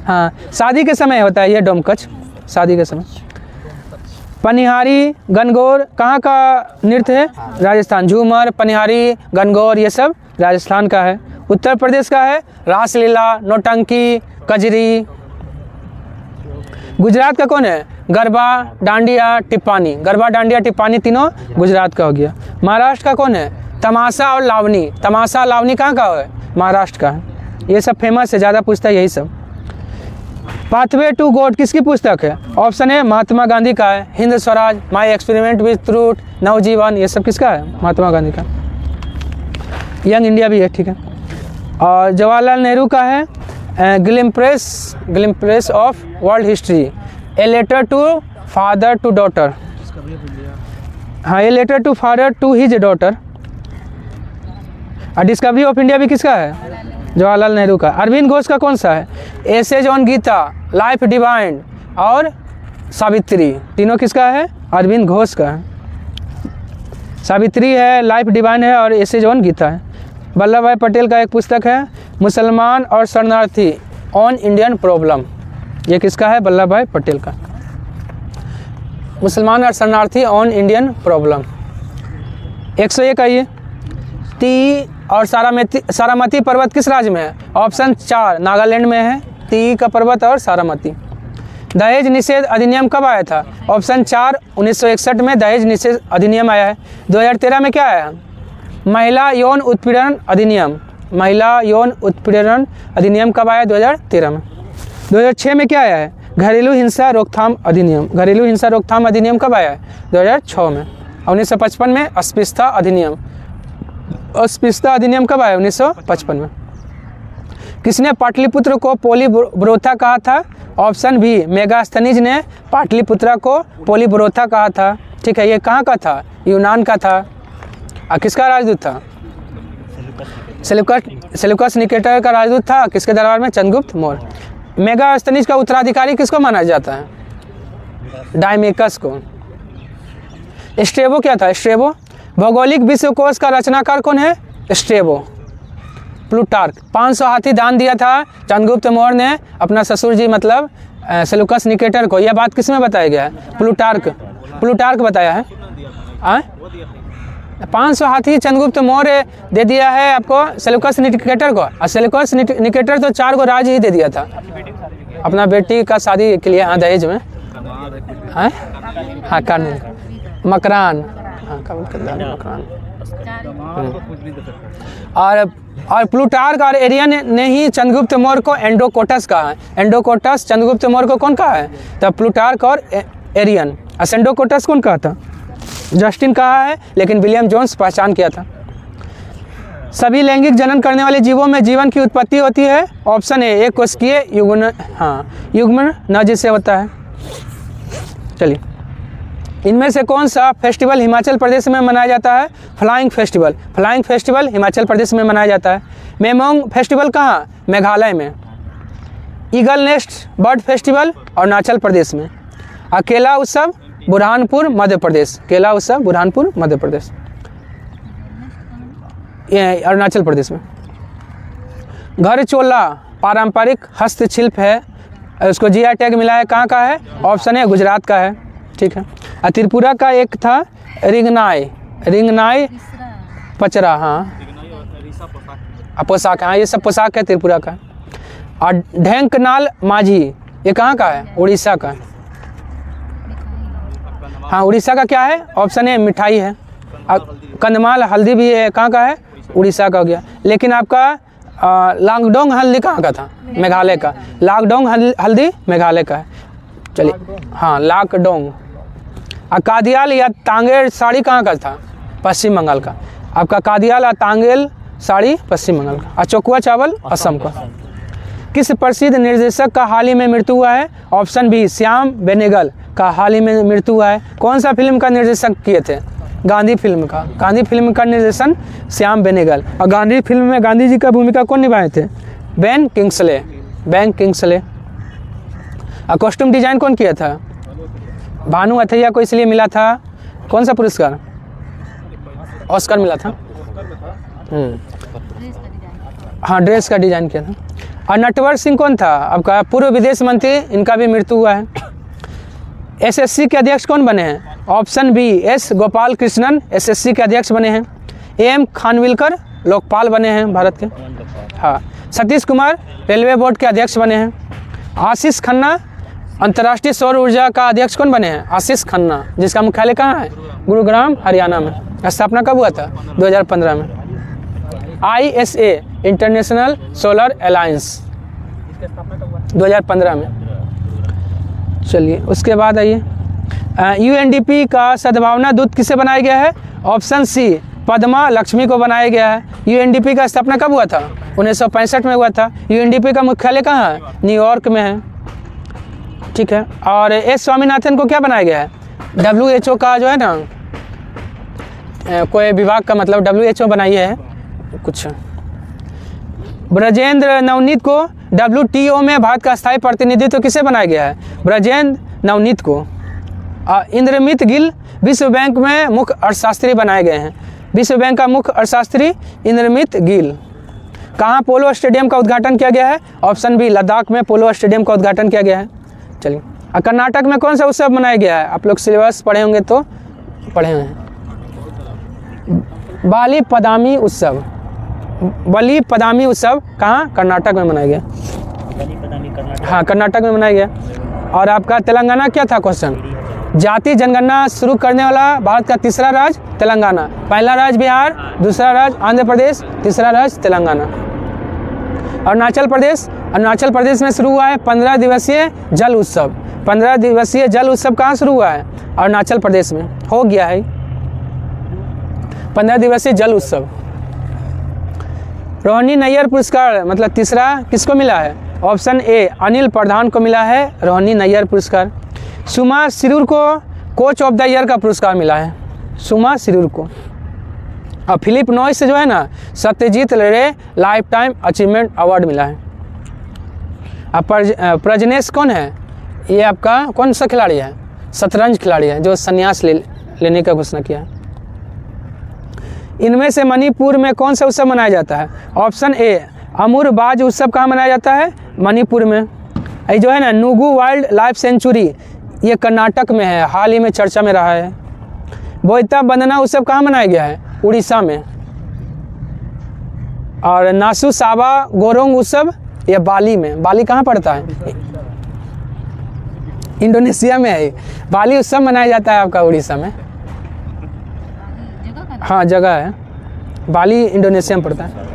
हाँ, शादी के समय होता है ये डोमकच, शादी के समय। पनिहारी, गणगौर कहाँ का नृत्य है? राजस्थान। झूमर, पनिहारी, गणगौर ये सब राजस्थान का है। उत्तर प्रदेश का है रासलीला, नौटंकी, कजरी। गुजरात का कौन है? गरबा, डांडिया, टिप्पानी। गरबा, डांडिया, टिप्पानी तीनों गुजरात का हो गया। महाराष्ट्र का कौन है? तमाशा और लावनी। तमाशा, लावनी कहाँ का है? महाराष्ट्र का है। ये सब फेमस है, ज़्यादा पूछता है यही सब। पाथवे टू गॉड किसकी पुस्तक है? ऑप्शन है महात्मा गांधी का है। Hind Swaraj, my experiment with truth, Navjivan ये सब किसका है? महात्मा गांधी का। यंग इंडिया भी है, ठीक है। और जवाहरलाल नेहरू का है glimpses of world history, a letter to father to daughter. हाँ, a letter to father to his daughter. और डिस्कवरी ऑफ इंडिया भी किसका है? जवाहरलाल नेहरू का। अरविंद घोष का कौन सा है? Essays on Gita, life divine और सावित्री। तीनों किसका है? अरविंद घोष का है। सावित्री है, लाइफ डिवाइन है और एसेज ऑन गीता है। वल्लभ भाई पटेल का एक पुस्तक है मुसलमान और शरणार्थी ऑन इंडियन प्रॉब्लम। ये किसका है? वल्लभ भाई पटेल का। मुसलमान और शरणार्थी ऑन इंडियन प्रॉब्लम। 101 आइए। टी और सारामती पर्वत किस राज्य में है? ऑप्शन 4 नागालैंड में है, टी का पर्वत और सारामती। दहेज निषेध अधिनियम कब आया था? ऑप्शन 4 1961 में दहेज निषेध अधिनियम आया है। 2013 में क्या आया? महिला यौन उत्पीड़न अधिनियम। महिला यौन उत्पीड़न अधिनियम कब आया? 2013 में। 2006 में क्या आया है? घरेलू हिंसा रोकथाम अधिनियम। घरेलू हिंसा रोकथाम अधिनियम कब आया है? 2006 में। 1955 में अस्पृश्यता अधिनियम। अस्पृश्यता अधिनियम कब आया? 1955 में। किसने पाटलिपुत्र को पोलीब्रोथा कहा था? ऑप्शन बी मेगास्थनीज ने पाटलिपुत्रा को पोलीब्रोथा कहा था। ठीक है, ये कहाँ का था? यूनान का था। और किसका राजदूत था? सेल्यूकस निकेटर का राजदूत था। किसके दरबार में? चंद्रगुप्त मौर्य। मेगास्थनीज का उत्तराधिकारी किसको माना जाता है? डायमेकस को। स्ट्रेबो क्या था? स्ट्रेबो भौगोलिक विश्वकोश का रचनाकार कौन है? स्ट्रेबो। प्लूटार्क। 500 हाथी दान दिया था चंद्रगुप्त मौर्य ने अपना ससुर जी मतलब सेल्यूकस निकेटर को। यह बात किसमें बताया गया है? प्लूटार्क बताया है। 500 हाथी चंद्रगुप्त मौर्य दे दिया है आपको सेल्यूकस निकेटर को। और सेल्यूकस निकेटर तो 4 को राज ही दे दिया था अपना बेटी का शादी के लिए। हाँ, दहेज में। हाँ, कान मकरान। और प्लूटार्क और एरियन ने ही चंद्रगुप्त मौर्य को एंडोकोटस कहा है। एंडोकोटस चंद्रगुप्त मौर्य को कौन कहा है? तब प्लूटार्क और एरियन। एंडोकोटस कौन कहा था? जस्टिन कहा है, लेकिन विलियम जोन्स पहचान किया था। सभी लैंगिक जनन करने वाले जीवों में जीवन की उत्पत्ति होती है। ऑप्शन ए एक कोशिकीय युग्मन न जिससे होता है। चलिए, इनमें से कौन सा फेस्टिवल हिमाचल प्रदेश में मनाया जाता है? Flying festival. Flying festival Himachal Pradesh में मनाया जाता है। मेमोंग फेस्टिवल कहाँ? मेघालय में। Eagle nest bird festival Arunachal Pradesh में। केला उत्सव बुरहानपुर मध्य प्रदेश। केला उत्सव बुरहानपुर मध्य प्रदेश, ये अरुणाचल प्रदेश में। घर चोला पारंपरिक हस्तशिल्प है, उसको जीआई टैग मिला है। कहाँ का है? ऑप्शन है गुजरात का है। ठीक है। त्रिपुरा का एक था रिंगनाई पचरा। हाँ, पोशाक। हाँ, ये सब पोशाक है त्रिपुरा का। और ढेंकनाल माझी ये कहाँ का है? उड़ीसा का। हाँ, उड़ीसा का क्या है? ऑप्शन ए मिठाई है। कंदमाल हल्दी भी है, कहाँ का है? उड़ीसा का हो गया। लेकिन आपका लांगडोंग हल्दी कहाँ का था? मेघालय का। लांगडोंग हल्दी मेघालय का है। चलिए, हाँ, लांगडोंग। कादियाल या तांगेल साड़ी कहाँ का था? पश्चिम बंगाल का। आपका कादियाल या तांगेल साड़ी पश्चिम बंगाल का। चोकुआ चावल असम का। किस प्रसिद्ध निर्देशक का हाल ही में मृत्यु हुआ है? ऑप्शन बी श्याम बेनेगल का हाल ही में मृत्यु हुआ है। कौन सा फिल्म का निर्देशक किए थे? गांधी फिल्म का। गांधी फिल्म का निर्देशन श्याम बेनेगल। और गांधी फिल्म में गांधी जी का भूमिका कौन निभाए थे? Ben Kingsley. Ben Kingsley. और कॉस्ट्यूम डिजाइन कौन किया था? भानु अथैया को इसलिए मिला था कौन सा पुरस्कार? ऑस्कर मिला था। हाँ, ड्रेस का डिजाइन किया था। और नटवर सिंह कौन था? आपका पूर्व विदेश मंत्री, इनका भी मृत्यु हुआ है। एसएससी के अध्यक्ष कौन बने हैं? Option B S Gopal Krishnan SSC के अध्यक्ष बने हैं। एम खानविलकर लोकपाल बने हैं भारत के। हाँ, सतीश कुमार रेलवे बोर्ड के अध्यक्ष बने हैं। आशीष खन्ना अंतर्राष्ट्रीय सौर ऊर्जा का अध्यक्ष कौन बने हैं? आशीष खन्ना, जिसका मुख्यालय कहाँ है? गुरुग्राम, हरियाणा में। स्थापना कब हुआ था? 2015 में। ISA इंटरनेशनल सोलर अलायंस 2015 में। चलिए, उसके बाद आइए, UNDP का सद्भावना दूत किसे बनाया गया है? ऑप्शन सी पद्मा लक्ष्मी को बनाया गया है। UNDP का स्थापना कब हुआ था? 1965 में हुआ था। UNDP का मुख्यालय कहाँ है? न्यूयॉर्क में है। ठीक है। और एस स्वामीनाथन को क्या बनाया गया है? WHO का जो है ना, कोई विभाग का, मतलब WHO बनाई है कुछ। ब्रजेंद्र नवनीत को WTO में भारत का स्थायी प्रतिनिधित्व किसे बनाया गया है? ब्रजेंद्र नवनीत को। इंद्रमित गिल विश्व बैंक में मुख्य अर्थशास्त्री बनाए गए हैं। विश्व बैंक का मुख्य अर्थशास्त्री इंद्रमित गिल। कहाँ पोलो स्टेडियम का उद्घाटन किया गया है? ऑप्शन बी लद्दाख में पोलो स्टेडियम का उद्घाटन किया गया है। चलिए, कर्नाटक में कौन सा उत्सव मनाया गया है? आप लोग सिलेबस पढ़े होंगे तो पढ़े हुए हैं। बाली पदामी उत्सव। बलि पदामी उत्सव कहाँ? कर्नाटक में मनाया गया। हाँ, कर्नाटक में मनाया गया। और आपका तेलंगाना क्या था क्वेश्चन? जाति जनगणना शुरू करने वाला भारत का तीसरा राज्य तेलंगाना। पहला राज्य बिहार, दूसरा राज्य आंध्र प्रदेश, तीसरा राज्य तेलंगाना। अरुणाचल प्रदेश। अरुणाचल प्रदेश में शुरू हुआ है 15 दिवसीय जल उत्सव। 15 दिवसीय जल उत्सव कहाँ शुरू हुआ है? अरुणाचल प्रदेश में हो गया है 15 दिवसीय जल उत्सव। रोहिणी नैयर पुरस्कार मतलब तीसरा किसको मिला है? ऑप्शन ए अनिल प्रधान को मिला है रोहिणी नैयर पुरस्कार। सुमा सिरूर को कोच ऑफ द ईयर का पुरस्कार मिला है, सुमा सिरूर को। और फिलिप नॉइस से जो है ना, सत्यजीत रे लाइफ टाइम अचीवमेंट अवार्ड मिला है। अब प्रजनेश कौन है? ये आपका कौन सा खिलाड़ी है? शतरंज खिलाड़ी है जो संन्यास लेने का घोषणा किया है। इनमें से मणिपुर में कौन सा उत्सव मनाया जाता है? ऑप्शन ए अमूर बाज उत्सव कहाँ मनाया जाता है? मणिपुर में। ये जो है ना नुगु वाइल्ड लाइफ सेंचुरी, ये कर्नाटक में है, हाल ही में चर्चा में रहा है। बोईता बंदना उत्सव कहाँ मनाया गया है? उड़ीसा में। और नासु साबा गोरोंग उत्सव ये बाली में। बाली कहाँ पड़ता है? इंडोनेशिया में है। बाली उत्सव मनाया जाता है आपका उड़ीसा में। हाँ, जगह है, बाली इंडोनेशिया में पड़ता है।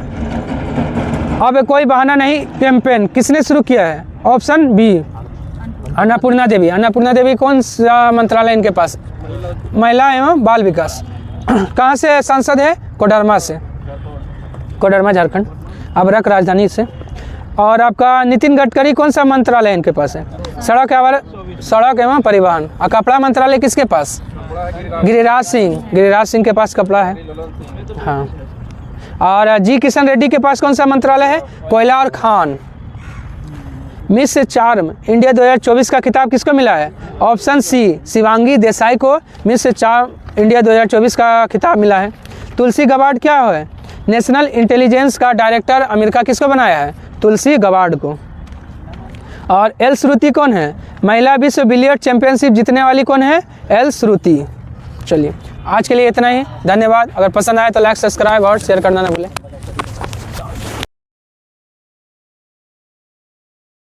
अब कोई बहाना नहीं कैंपेन किसने शुरू किया है? ऑप्शन बी अन्नपूर्णा देवी। अन्नपूर्णा देवी कौन सा मंत्रालय इनके पास? महिला एवं बाल विकास। कहाँ से सांसद है? कोडरमा से, कोडरमा झारखंड, अबरक राजधानी से। और आपका नितिन गडकरी कौन सा मंत्रालय इनके पास है? सड़क एवं परिवहन। और कपड़ा मंत्रालय किसके पास? गिरिराज सिंह के पास कपड़ा है। हाँ। और जी किशन रेड्डी के पास कौन सा मंत्रालय है? कोयला और खान। मिस चार्म इंडिया 2024 का खिताब किसको मिला है? ऑप्शन सी शिवांगी देसाई को मिस चार्म इंडिया 2024 का खिताब मिला है। तुलसी गबार्ड क्या है? नेशनल इंटेलिजेंस का डायरेक्टर अमेरिका किसको बनाया है? तुलसी गबार्ड को। और एल श्रुति कौन है? महिला विश्व बिलियर्ड चैंपियनशिप जीतने वाली कौन है? एल श्रुति। चलिए, आज के लिए इतना ही, धन्यवाद। अगर पसंद आए तो लाइक, सब्सक्राइब और शेयर करना ना भूलें।